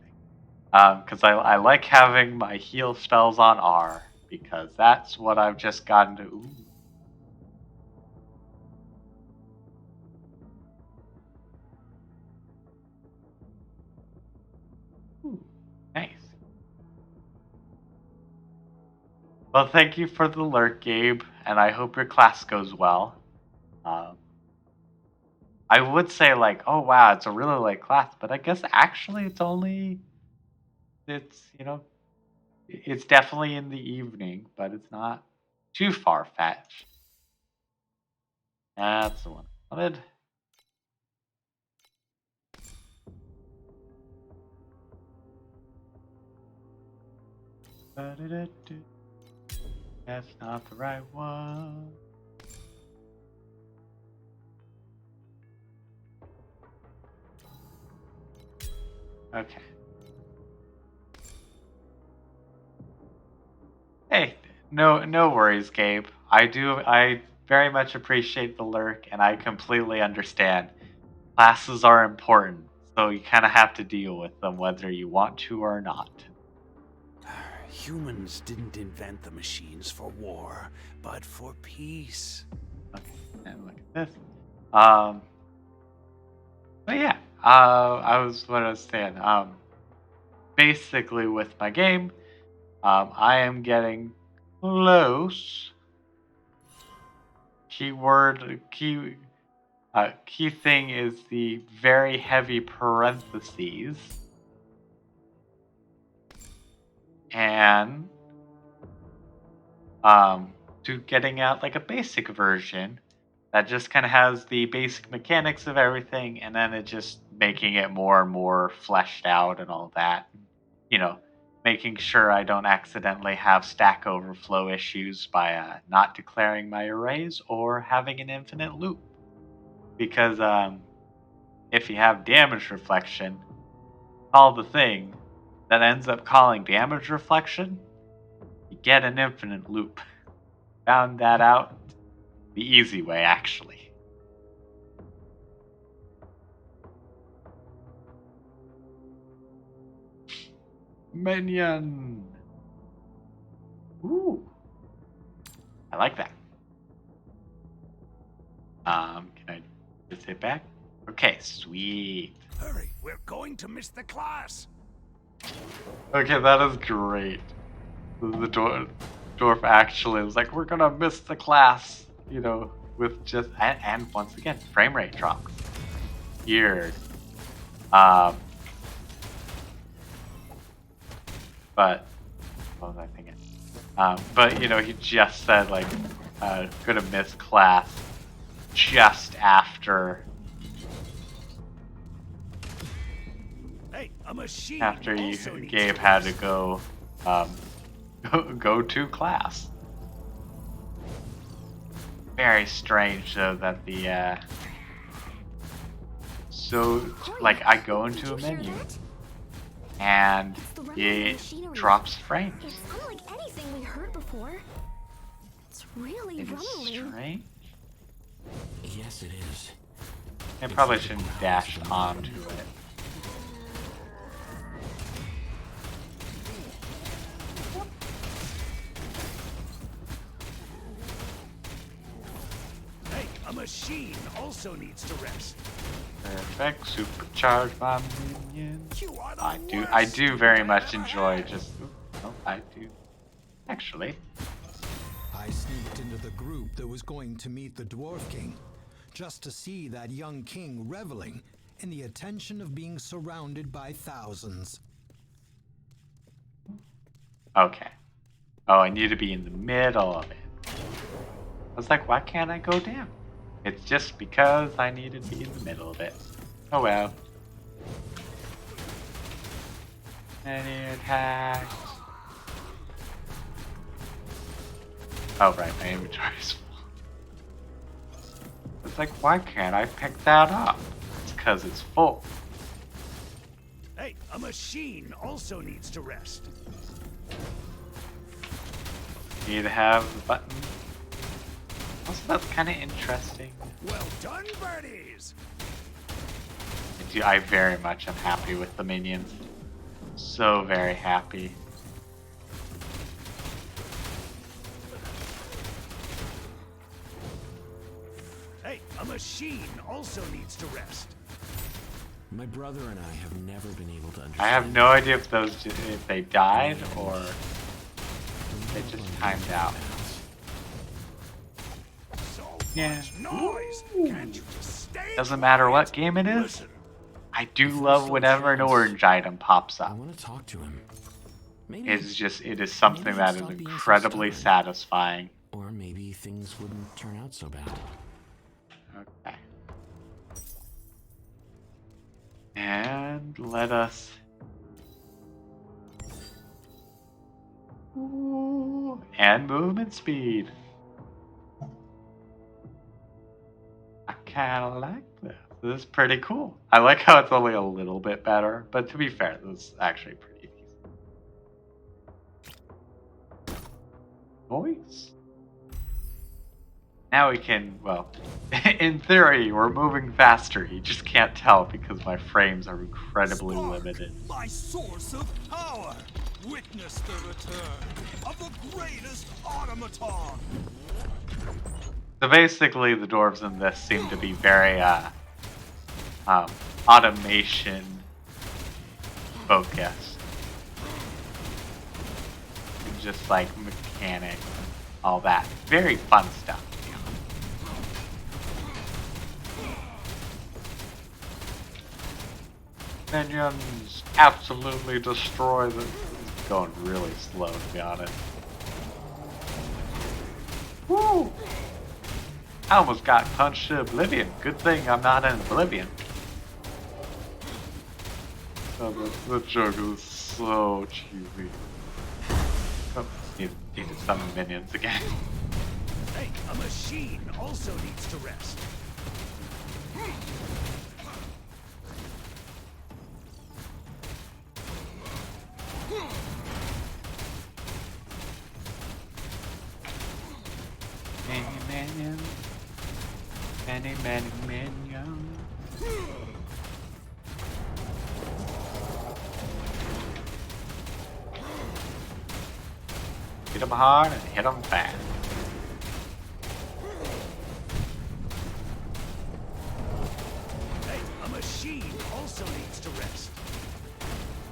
Because I like having my heal spells on R, because that's what I've just gotten to. Ooh. Well, thank you for the alert, Gabe, and I hope your class goes well. I would say like, oh wow, it's a really late class, but I guess actually it's it's definitely in the evening, but it's not too far fetched. That's the one I wanted. That's not the right one. Okay. Hey, no worries, Gabe. I very much appreciate the lurk, and I completely understand. Classes are important, so you kind of have to deal with them whether you want to or not. Humans didn't invent the machines for war, but for peace. Okay, and look at this. But yeah, what I was saying. Basically with my game, I am getting close. Key thing is the very heavy parentheses. And to getting out like a basic version that just kind of has the basic mechanics of everything, and then it just making it more and more fleshed out and all that. You know, making sure I don't accidentally have stack overflow issues by not declaring my arrays or having an infinite loop. Because if you have damage reflection, call the thing that ends up calling damage reflection, you get an infinite loop. Found that out the easy way, actually. Minion. Ooh. I like that. Can I just hit back? Okay, sweet. Hurry, we're going to miss the class. Okay, that is great. The dwarf actually was like, we're gonna miss the class, with just and once again, frame rate drops. Weird. But what was I thinking? But he just said like, gonna miss class just after. Hey, a machine. After Gabe had to go, go to class. Very strange though that the like I go into a menu and it drops frames. It's unlike anything we heard before. It's really rumbling. Strange. Yes, it is. I probably shouldn't dash onto it. Hey, a machine also needs to rest. Perfect, supercharge my minion. I do very much enjoy just. Oh, I do. Actually. I sneaked into the group that was going to meet the Dwarf King, just to see that young king reveling in the attention of being surrounded by thousands. Okay. Oh, I need to be in the middle of it. I was like, why can't I go down? It's just because I needed to be in the middle of it. Oh well. Any attacks? Oh right, my inventory's full. It's like, why can't I pick that up? It's because it's full. Hey, a machine also needs to rest. Need to have the button. Also, that's kind of interesting. Well done, birdies! I very much am happy with the minions. So very happy. Hey, a machine also needs to rest. My brother and I have never been able to understand. I have no idea if they died or they just timed out. Yeah. Doesn't matter what game it is. I do love whenever an orange item pops I up. want to talk to him. Maybe, It is something that is stop being so incredibly stubborn. satisfying. or maybe things wouldn't turn out so bad. Okay. And let us... Ooh, and movement speed. I kind of like this. This is pretty cool. I like how it's only a little bit better, but to be fair, this is actually pretty decent. Voice. Now we can, well, in theory, we're moving faster. You just can't tell because my frames are incredibly limited. My source of power. Witness the return of the greatest automaton. So basically, the dwarves in this seem to be very automation focused, and just like mechanics, and all that. Very fun stuff. Minions absolutely destroy the. It's going really slow, to be honest. Woo! I almost got punched to oblivion. Good thing I'm not in oblivion. Oh, the joke is so cheesy. Oh, need to summon minions again. Hey, a machine also needs to rest. Many minions. Many minions. Hit them hard and hit them fast. Hey, a machine also needs to rest.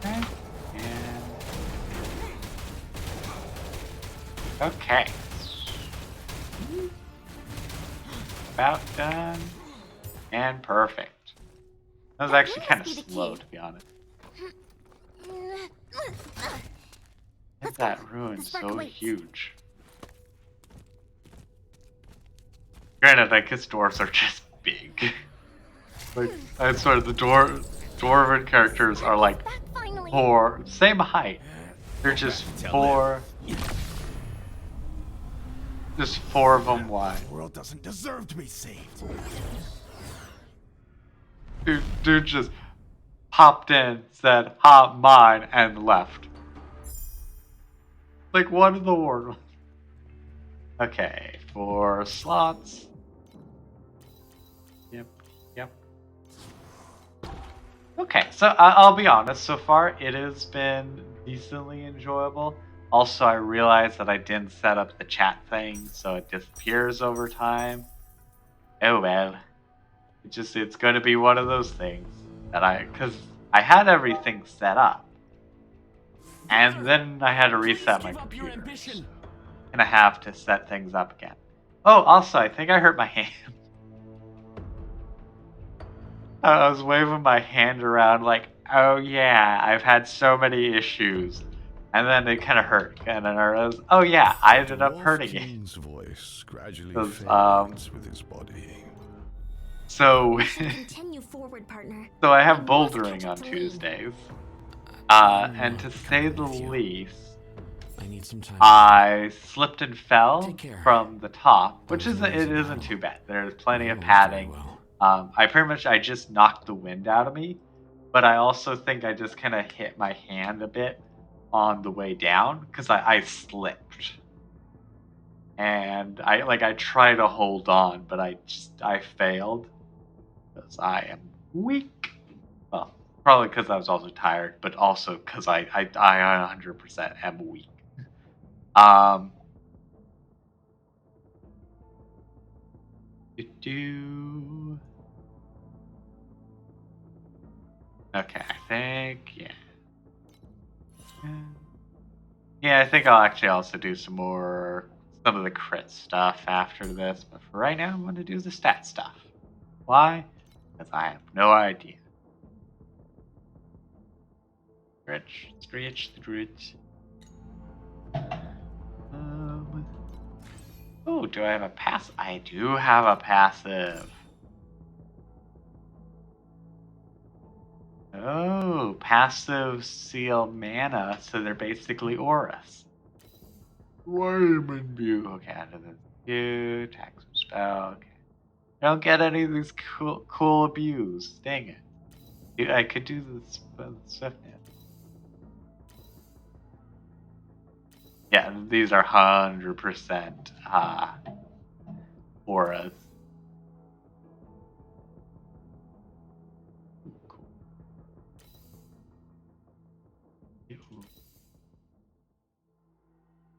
And okay. About done. And perfect. That was actually kind of slow, to be honest. Is that ruin so huge? Granted, I guess dwarves are just big. Like, I swear, the dwarven characters are like four, same height. They're just four of them wide. The world doesn't deserve to be saved. Dude just popped in, said, "Ha, mine," and left. Like, what in the world? Okay, 4 slots. Yep. Okay, so I'll be honest, so far it has been decently enjoyable. Also, I realized that I didn't set up the chat thing, so it disappears over time. Oh well. It's going to be one of those things that because I had everything set up. And then I had to reset my computer. And I have to set things up again. Oh, also, I think I hurt my hand. I was waving my hand around like, oh yeah, I've had so many issues. And then it kind of hurt. And then I realized, oh yeah, I ended up hurting it. King's voice gradually 'Cause, fades with his body. So, Continue forward, partner. so I have We must bouldering catch up on to Lee. Tuesdays. And to say the least, I need some time. I slipped and fell Take care. from the top, which That was an it easy isn't battle. too bad. There's plenty of That went very padding. well. I just knocked the wind out of me, but I also think I just kind of hit my hand a bit on the way down because I slipped. And I tried to hold on, but I failed because I am weak. Well, probably because I was also tired, but also because I 100% am weak. Okay, I think, yeah. Yeah, I think I'll actually also do some of the crit stuff after this, but for right now, I'm going to do the stat stuff. Why? Because I have no idea. Stretch. Oh, do I have a pass? I do have a passive. Oh, passive seal mana, so they're basically auras. Wyman View. Okay, out of the view, tax spell. Okay. I don't get any of these cool views. Dang it. I could do this stuff now. Yeah, these are 100% auras. Cool.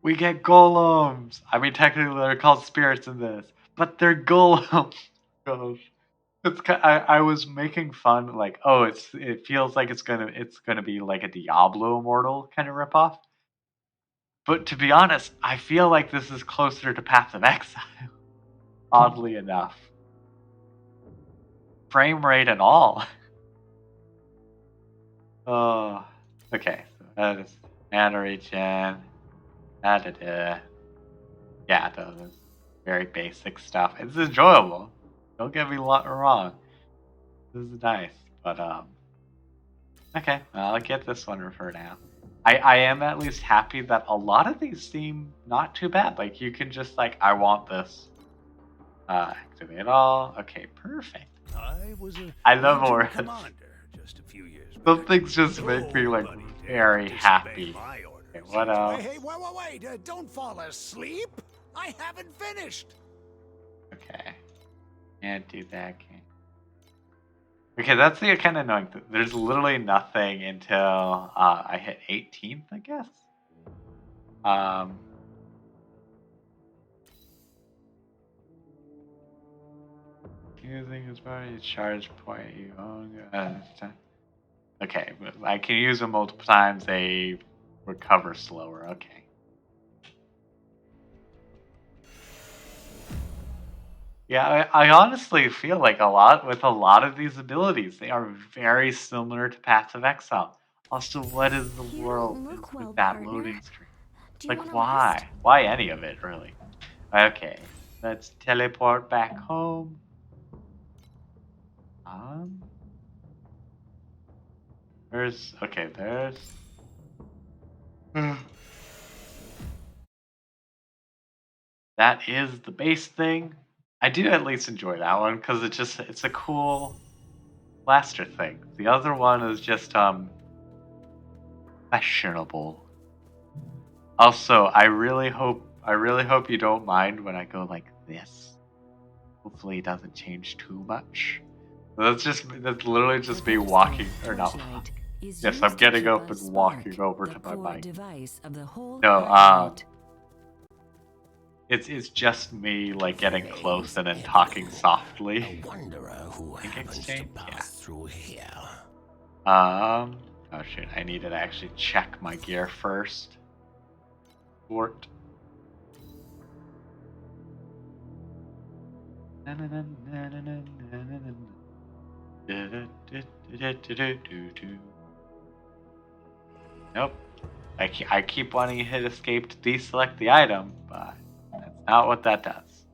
We get golems. I mean, technically they're called spirits in this, but they're golems. Gosh, I was making fun, like, oh, it feels like it's gonna be like a Diablo Immortal kind of ripoff. But to be honest, I feel like this is closer to Path of Exile. Oddly enough, frame rate and all. Oh, okay. So that is mana regen. Yeah, the very basic stuff. It's enjoyable. Don't get me wrong. This is nice, but okay. I'll get this one for now. I am at least happy that a lot of these seem not too bad. Like you can just like, I want this. Activate all. Okay, perfect. I love auras. Just a few years back. Some things just make me like very happy. Okay, what else? Hey, wait! Don't fall asleep. I haven't finished. Okay, can't do that. Okay, that's the kind of annoying thing. There's literally nothing until I hit 18th, I guess. Using as far as charge point you own. Okay, but I can use them multiple times. They recover slower. Okay. Yeah, I honestly feel like a lot of these abilities, they are very similar to Path of Exile. Also, what is the You world don't look well, with that partner. loading screen? Do you Like, want to why? rest? Why any of it, really? Okay, let's teleport back home. There's that is the base thing. I do at least enjoy that one because it's a cool blaster thing. The other one is just questionable. Also, I really hope you don't mind when I go like this. Hopefully it doesn't change too much. That's literally just me walking or not. Yes, I'm getting up and walking over to my mic. No, it's just me like getting close and then talking softly. A wanderer who happens to pass through here. Oh shoot, I need to actually check my gear first. Sport. Nope. I keep wanting to hit escape to deselect the item, but that's not what that does.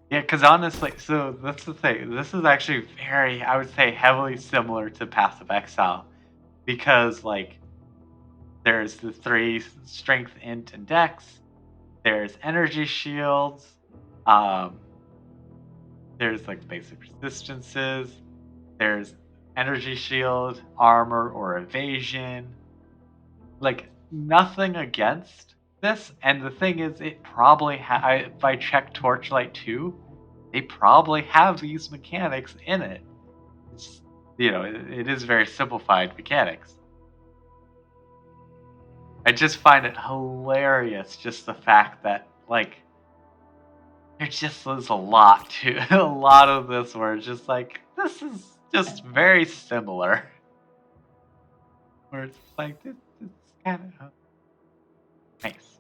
Yeah, because honestly, so that's the thing. This is actually very, I would say, heavily similar to Path of Exile. Because, like, there's the 3 strength, int, and dex. There's energy shields. There's, like, basic resistances. There's energy shield, armor, or evasion. Like, nothing against this. And the thing is, it probably if I check Torchlight 2, they probably have these mechanics in it. It's, it is very simplified mechanics. I just find it hilarious, just the fact that, like, there just is a lot of this where it's just like, this is just very similar. Where it's like this is kind of nice.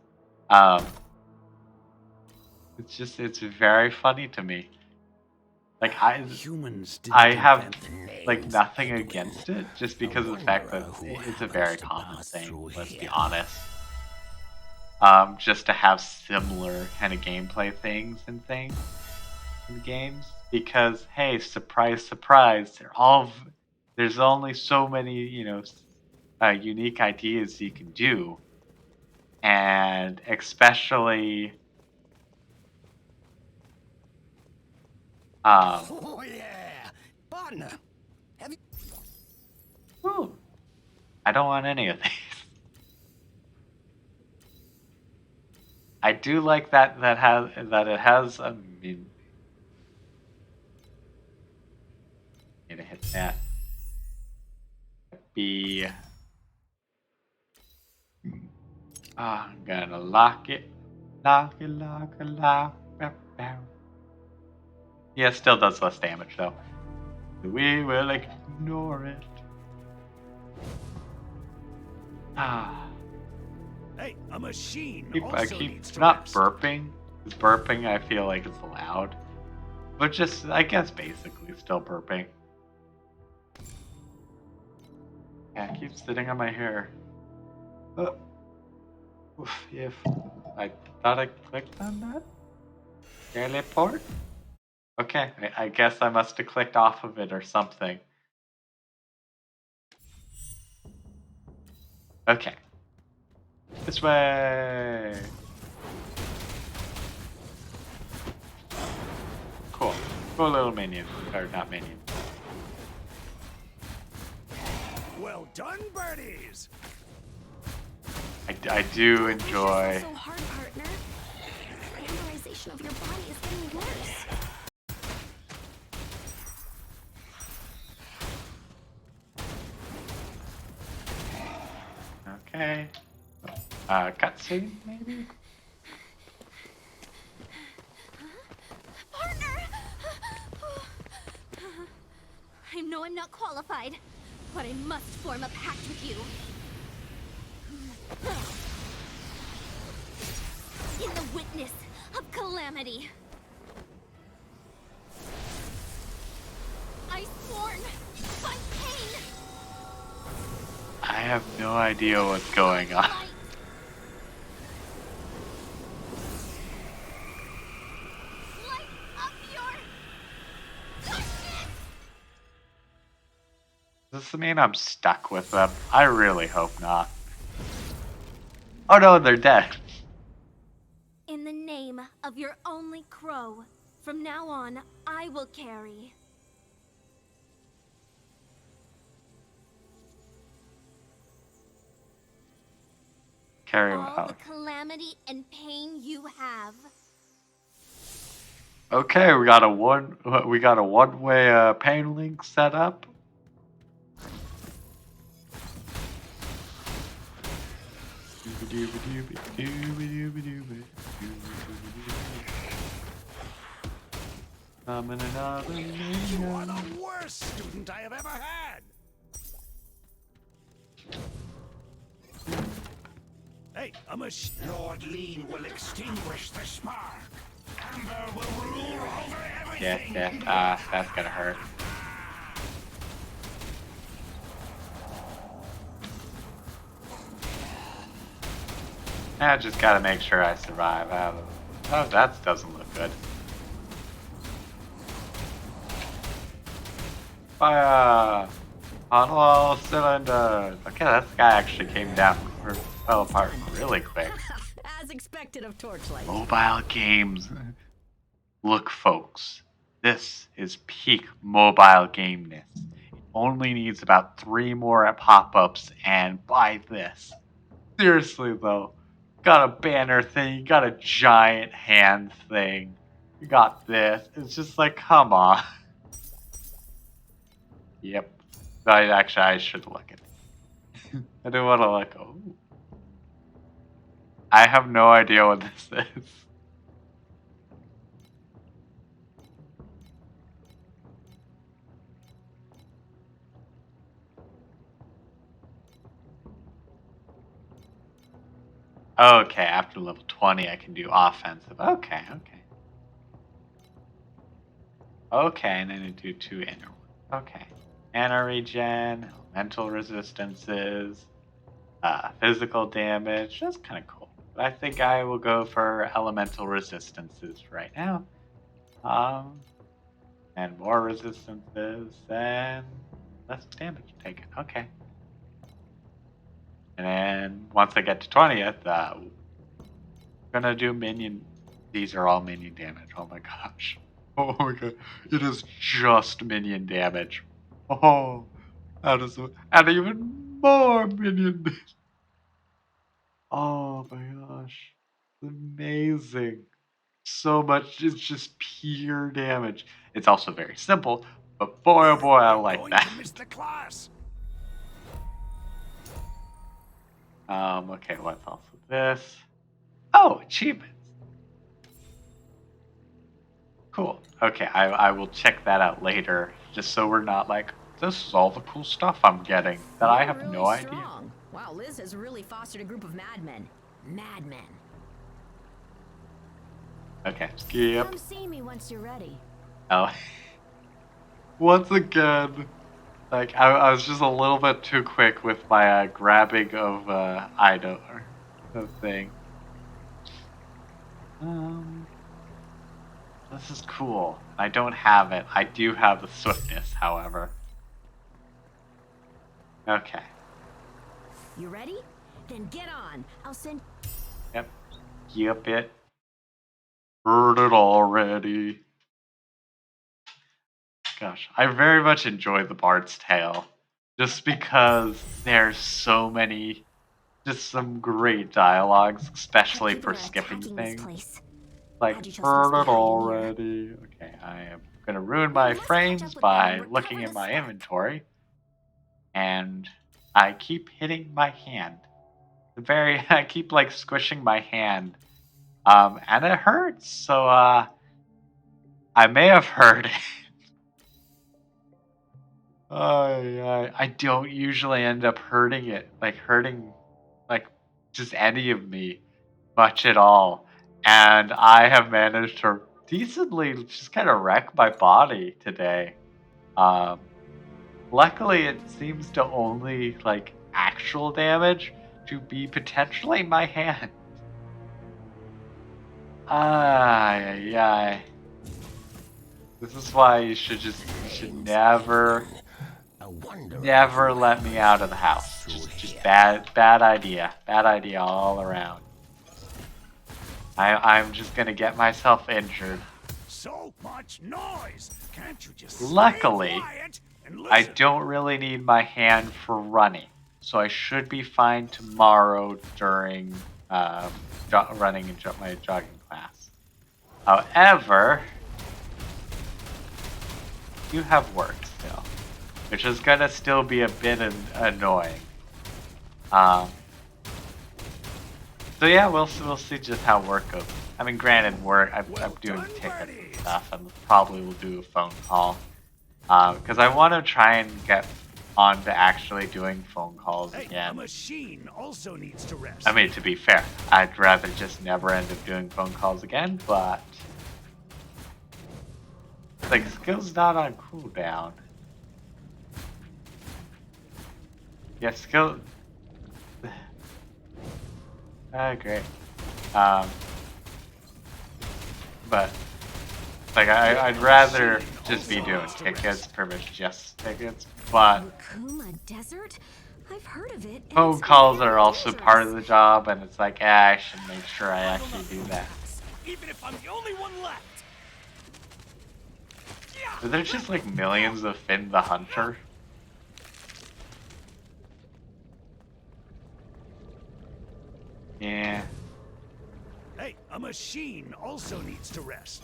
It's very funny to me. Like Humans I didn't have invent the names like nothing that began. against it, just A because of the fact that wanderer who it's a happens very to common pass thing. through Let's be here. honest. Just to have similar kind of gameplay things and things in games, because hey, surprise, surprise, there's only so many unique ideas you can do, and especially Oh yeah, partner. Have you? ooh, I don't want any of these. I do like that it has a need to hit that. Be I'm gonna lock it. Lock it, lock it, lock it. Yeah, it still does less damage though. We will ignore it. Ah, Hey, a machine I also needs keep to not rest. burping. 'Cause burping, I feel like it's loud, but just I guess basically still burping. Yeah, it keeps sitting on my hair. Oof, if I thought I clicked on that. Teleport. Okay, I guess I must have clicked off of it or something. Okay. This way! Cool. Cool little minion. Or not minion. Well done, birdies. I do Don't push yourself enjoy... so hard, partner. The amberization of your body is getting worse. Okay. Cutscene, maybe? Partner! I know I'm not qualified, but I must form a pact with you. In the witness of calamity. I sworn by pain. I have no idea what's going on. Light. Light up your darkness. Does this mean I'm stuck with them? I really hope not. Oh no, they're dead. In the name of your only crow, from now on, I will carry. Carry All the out. calamity and pain you have. Okay, we got a one-way pain link set up. I'm in another You are million. the worst student I have ever had. Hey, a machine. Lord Lean will extinguish the spark. Amber will rule over everything. Yeah, that's gonna hurt. I just gotta make sure I survive. Oh, that doesn't look good. Fire! On all cylinders! Okay, that guy actually came down, or fell apart really quick. As expected of Torchlight. Mobile games. Look, folks, this is peak mobile gameness. It only needs about 3 more pop-ups, and buy this. Seriously, though. Got a banner thing, you got a giant hand thing, you got this. It's just like, come on. Yep. I should look at it. I do want to look. Oh. I have no idea what this is. Okay, after level 20, I can do offensive. Okay. Okay, and then I do 2 inner ones. Okay. Mana regen, elemental resistances, physical damage. That's kind of cool. But I think I will go for elemental resistances right now. And more resistances and less damage taken. Okay. And then once I get to 20th, I'm gonna do minion. These are all minion damage. Oh my gosh. Oh my god. It is just minion damage. Oh, that is and even more minion damage. Oh my gosh. Amazing. So much. It's just pure damage. It's also very simple, but boy, oh boy, I like Going that. to miss the class. Okay, what's also this? Oh, achievements. Cool. Okay, I will check that out later, just so we're not like, this is all the cool stuff I'm getting that I have no idea. Strong. Wow, Liz has really fostered a group of madmen. Madmen. Okay, skip. Come see me once you're ready. Oh. Once again, like, I was just a little bit too quick with my grabbing of item or the thing. This is cool. I don't have it. I do have the swiftness, however. Okay. You ready? Then get on. I'll send. Yep. Yep it. Heard it already. Gosh, I very much enjoy the Bard's Tale. Just because there's so many, just some great dialogues, especially People for are skipping attacking this things. place. Like, Glad you chose heard to it stay hiding here. already. Okay, I am gonna ruin my must catch frames up with them by and recover looking the at my spark. inventory. And I keep hitting my hand. I keep like squishing my hand. And it hurts, so I may have heard it. I don't usually end up hurting it, like just any of me much at all. And I have managed to decently just kind of wreck my body today. Um, Luckily, it seems to only like actual damage to be potentially my hand. Ay. This is why you should never let me out of the house. Just bad idea. Bad idea all around. I'm just gonna get myself injured. So much noise. Can't you just Luckily, stay quiet and listen? I don't really need my hand for running, so I should be fine tomorrow during running in my jogging class. However, you have work still, which is gonna still be a bit annoying. So yeah, we'll see just how work goes. I mean, granted, I'm doing tickets and stuff, and probably will do a phone call. Because I want to try and get on to actually doing phone calls A again. machine also needs to rest. I mean, to be fair, I'd rather just never end up doing phone calls again, but like, skill's not on cooldown. Yeah, skill. Great. But like, I'd rather just be doing tickets, pretty much just tickets. But Kuma Desert? I've heard of it. and phone it's calls very are also part of dangerous. the job, and it's like, I should make sure I actually do that. Even if I'm the only one left. Are there just like millions of Finn the Hunter? Yeah. Hey, a machine also needs to rest.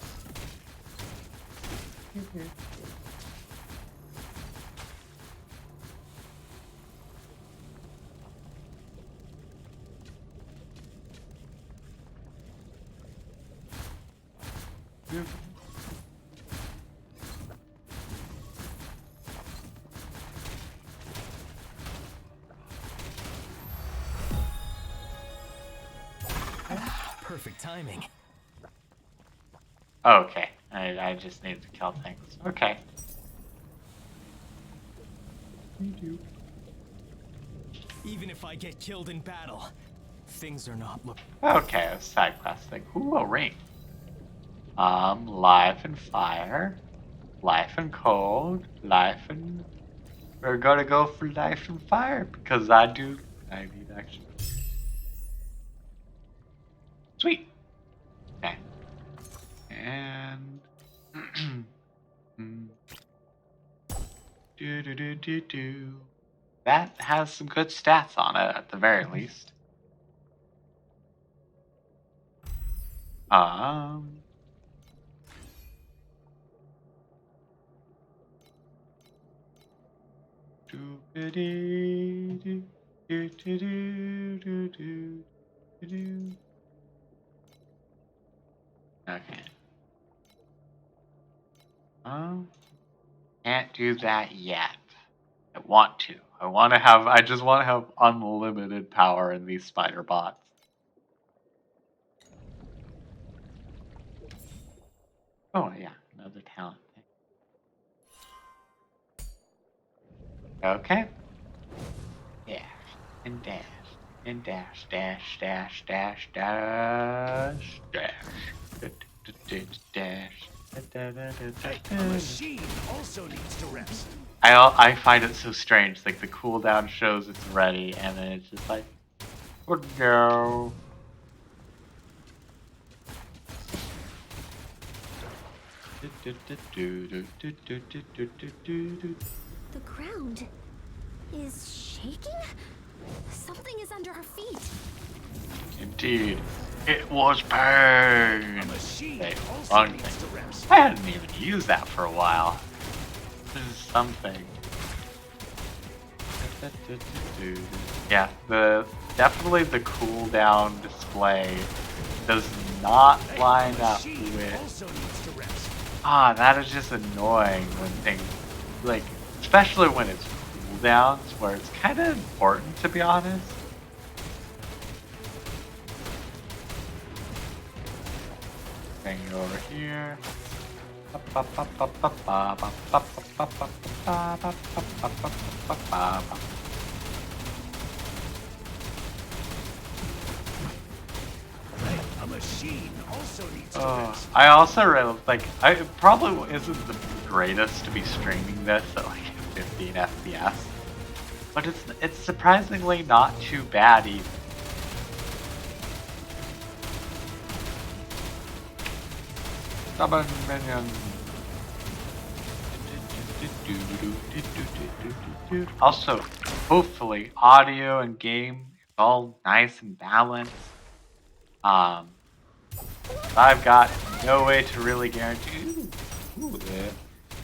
perfect timing. Okay, I just needed to kill things. Okay. Even if I get killed in battle, things are not look. Okay, a side quest thing. Ooh, a ring. Life and fire, life and cold, life and... We're gonna go for life and fire because I need action. Sweet. Okay. And... do. That has some good stats on it at the very least. Okay. Can't do that yet. I want to. I just want to have unlimited power in these spider bots. Oh yeah, another talent thing. Okay. Dash and dash and dash, dash, dash, dash, dash, dash, dash. The machine also needs to rest. I find it so strange. Like the cooldown shows it's ready, and then it's just like, oh no. The ground is shaking? Something is under our feet. Indeed, it was pain. The machine Okay, also wrong needs thing. to rest. I hadn't even used that for a while. This is something. Yeah, definitely the cooldown display does not line up with. Also needs to rest. That is just annoying when things like, especially when it's cooldowns, where it's kind of important to be honest. Bring it over here. A machine also needs to rest. I also really like. It probably isn't the greatest to be streaming this at like 15 FPS, but it's surprisingly not too bad either. Summon minion. Also, hopefully, audio and game is all nice and balanced. I've got no way to really guarantee.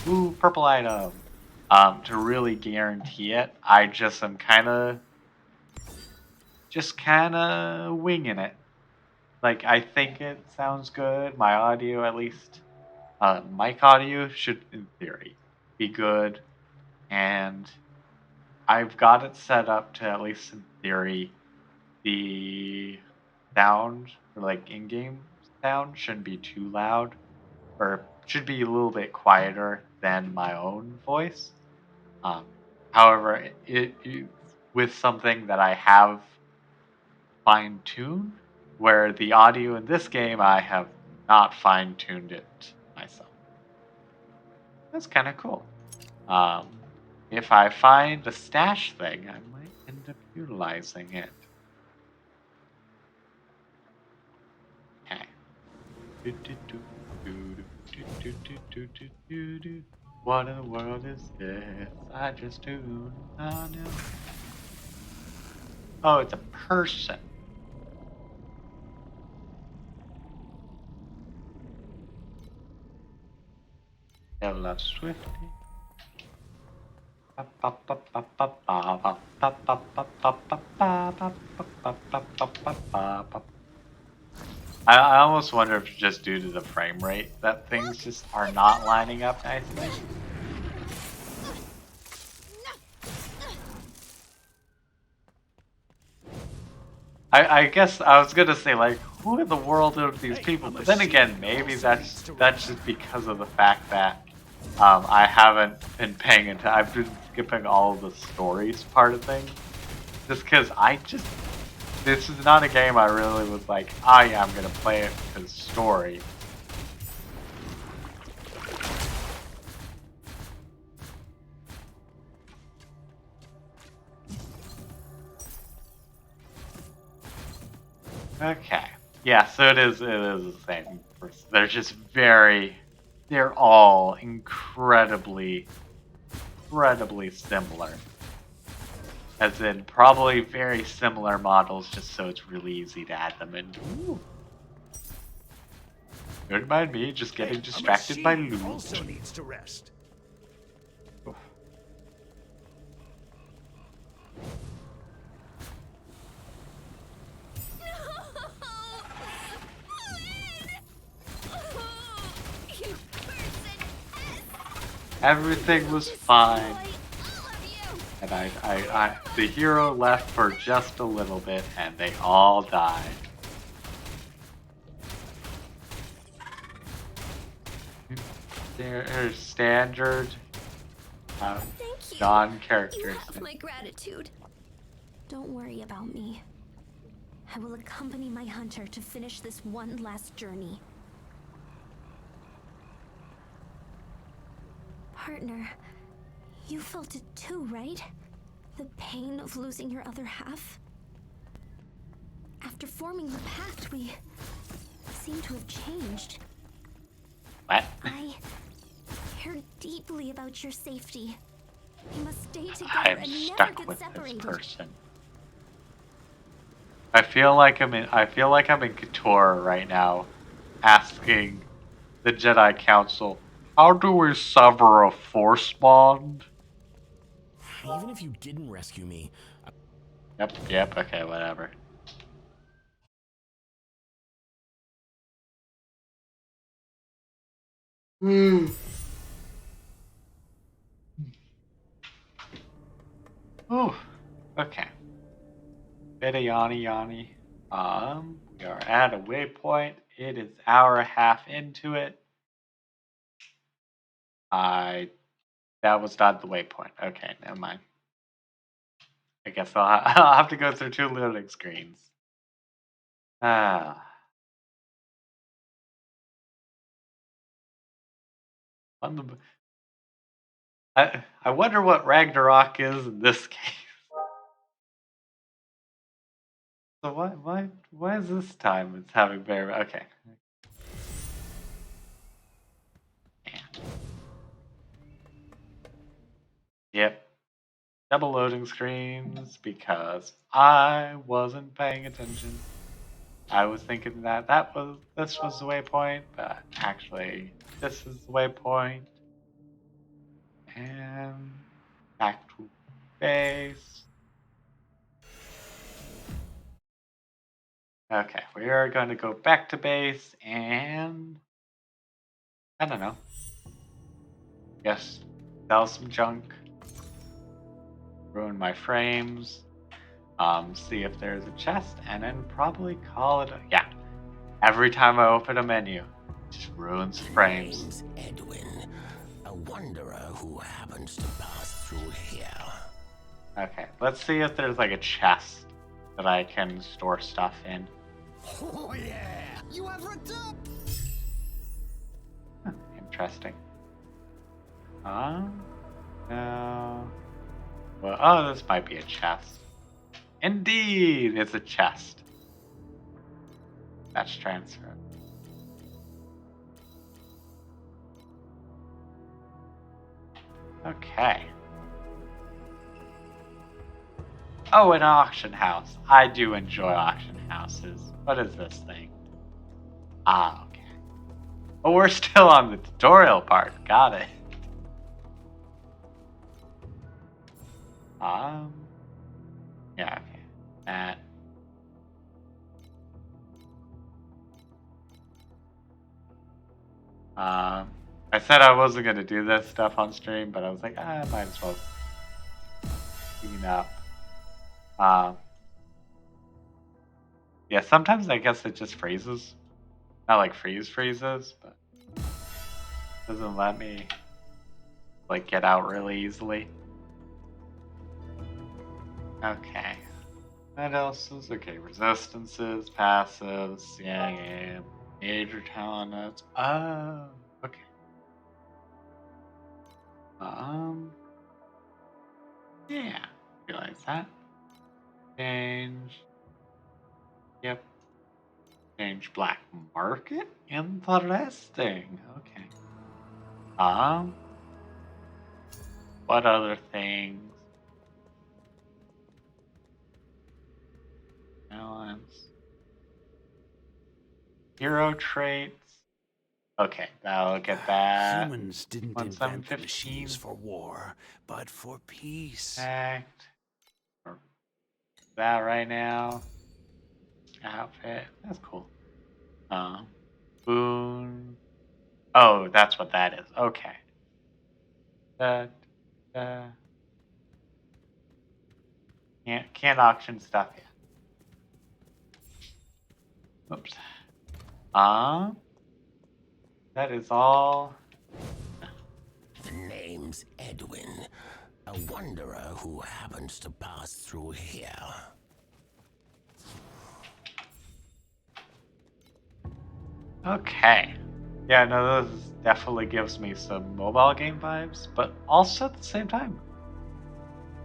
Ooh, purple item. To really guarantee it, I just am kind of winging it. Like, I think it sounds good. My audio, at least, mic audio should, in theory, be good. And I've got it set up to, at least in theory, the sound, or like in-game sound, shouldn't be too loud, or should be a little bit quieter than my own voice. However, it with something that I have fine-tuned, where the audio in this game I have not fine-tuned it myself. That's kind of cool. If I find the stash thing, I might end up utilizing it. Okay. What in the world is this? I just tuned on him. Oh, it's a person. Hello, Swifty. I almost wonder if it's just due to the frame rate that things just are not lining up nicely. I guess I was gonna say, like, who in the world are these people? But then again, maybe that's just because of the fact that I haven't been paying attention. I've been skipping all of the stories part of things. Just because this is not a game I really was like, oh yeah, I'm gonna play it because story. Okay. Yeah, so it is the same. They're just they're all incredibly similar. As in, probably very similar models, just so it's really easy to add them in. Ooh. Don't mind me, just getting distracted by loot. Also needs to rest. Oof. Everything was fine. And the hero left for just a little bit, and they all died. They're standard non-characters. You have my gratitude. Don't worry about me. I will accompany my hunter to finish this one last journey. Partner, you felt it too, right? The pain of losing your other half? After forming the pact, we seem to have changed. What? I care deeply about your safety. We must stay together I'm and never stuck get with separated. this person. I feel like I'm in Couture right now, asking the Jedi Council, how do we sever a force bond? Even if you didn't rescue me, Yep, okay, whatever. Oh, okay. Bit of yanni. We are at a waypoint. It is hour and a half into it. That was not the waypoint. Okay, never mind. I guess I'll have to go through 2 loading screens. Ah. I wonder what Ragnarok is in this case. So why is this time it's having very okay. Yep. Double loading screens because I wasn't paying attention. I was thinking that this was the waypoint, but actually this is the waypoint. And back to base. Okay, we are going to go back to base and I don't know. Guess sell some junk. Ruin my frames. See if there's a chest, and then probably call it. Yeah. Every time I open a menu, it just ruins frames. Name's Edwin, a wanderer who happens to pass through here. Okay, let's see if there's like a chest that I can store stuff in. Oh yeah, you have returned. Interesting. No. Well, oh, this might be a chest. Indeed, it's a chest. That's transfer. Okay. Oh, an auction house. I do enjoy auction houses. What is this thing? Ah, okay. Oh, we're still on the tutorial part. Got it. Yeah, okay. That. I said I wasn't gonna do this stuff on stream, but I was like, I might as well clean up. Yeah, sometimes I guess it just freezes. Not like freezes, but doesn't let me like get out really easily. Okay. What else is okay? Resistances, passives, yeah, major talents. Oh, okay. Yeah, realize that. Change. Yep. Change black market. Interesting. Okay. What other things? Balance. Hero traits. Okay, that'll get that. Humans didn't invent the machines for war, but for peace. Act. Or that right now. Outfit. That's cool. Boon. Oh, that's what that is. Okay. Can't auction stuff yet. Oops. That is all. The name's Edwin, a wanderer who happens to pass through here. Okay. Yeah, no, this definitely gives me some mobile game vibes, but also at the same time,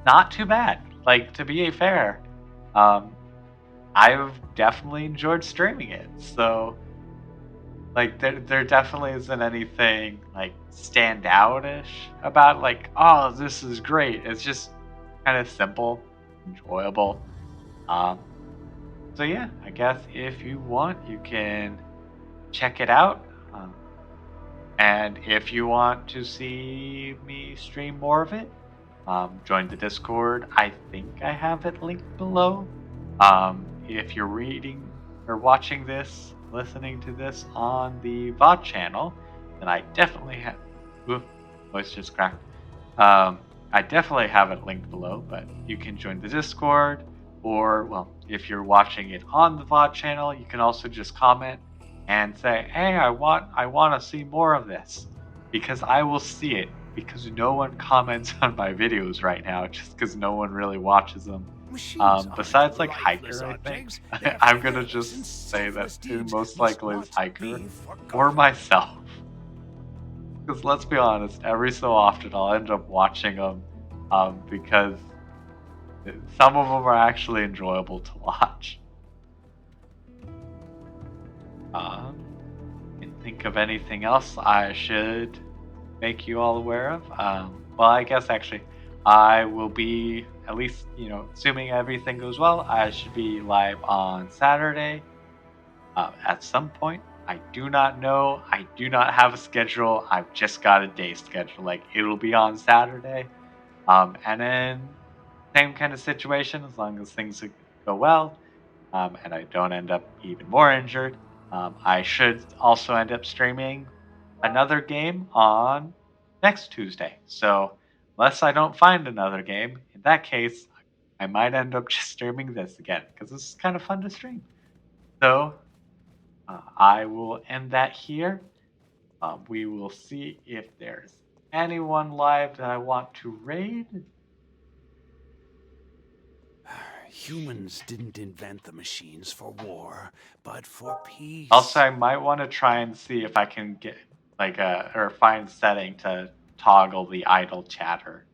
not too bad. Like, to be fair, I've definitely enjoyed streaming it. So, like, there definitely isn't anything like standout-ish about like, oh, this is great. It's just kind of simple, enjoyable. So yeah, I guess if you want, you can check it out. And if you want to see me stream more of it, join the Discord. I think I have it linked below. If you're reading or watching this, listening to this on the VoD channel, then I definitely have. Ooh, voice just cracked. I definitely have it linked below, but you can join the Discord, or well, if you're watching it on the VoD channel, you can also just comment and say, "Hey, I want to see more of this," because I will see it. Because no one comments on my videos right now, just because no one really watches them. Besides like Hiker, I think. I'm gonna just say that it most likely is Hiker or myself. Because let's be honest, every so often I'll end up watching them because some of them are actually enjoyable to watch. Can't think of anything else I should make you all aware of. Well, I guess actually I will be, at least, assuming everything goes well, I should be live on Saturday at some point. I do not know. I do not have a schedule. I've just got a day schedule. Like, it'll be on Saturday. And then same kind of situation, as long as things go well, and I don't end up even more injured. I should also end up streaming another game on next Tuesday. So unless I don't find another game, in that case, I might end up just streaming this again because this is kind of fun to stream. So I will end that here. We will see if there's anyone live that I want to raid. Humans didn't invent the machines for war, but for peace. Also, I might want to try and see if I can get or find setting to toggle the idle chatter.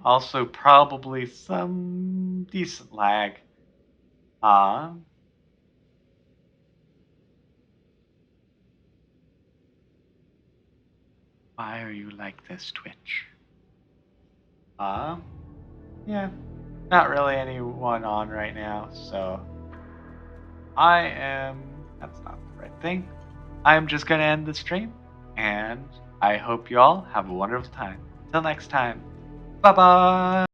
Also, probably some decent lag. Why are you like this, Twitch? Yeah, not really anyone on right now, so that's not the right thing. I am just gonna end the stream, and I hope you all have a wonderful time. Till next time, bye bye!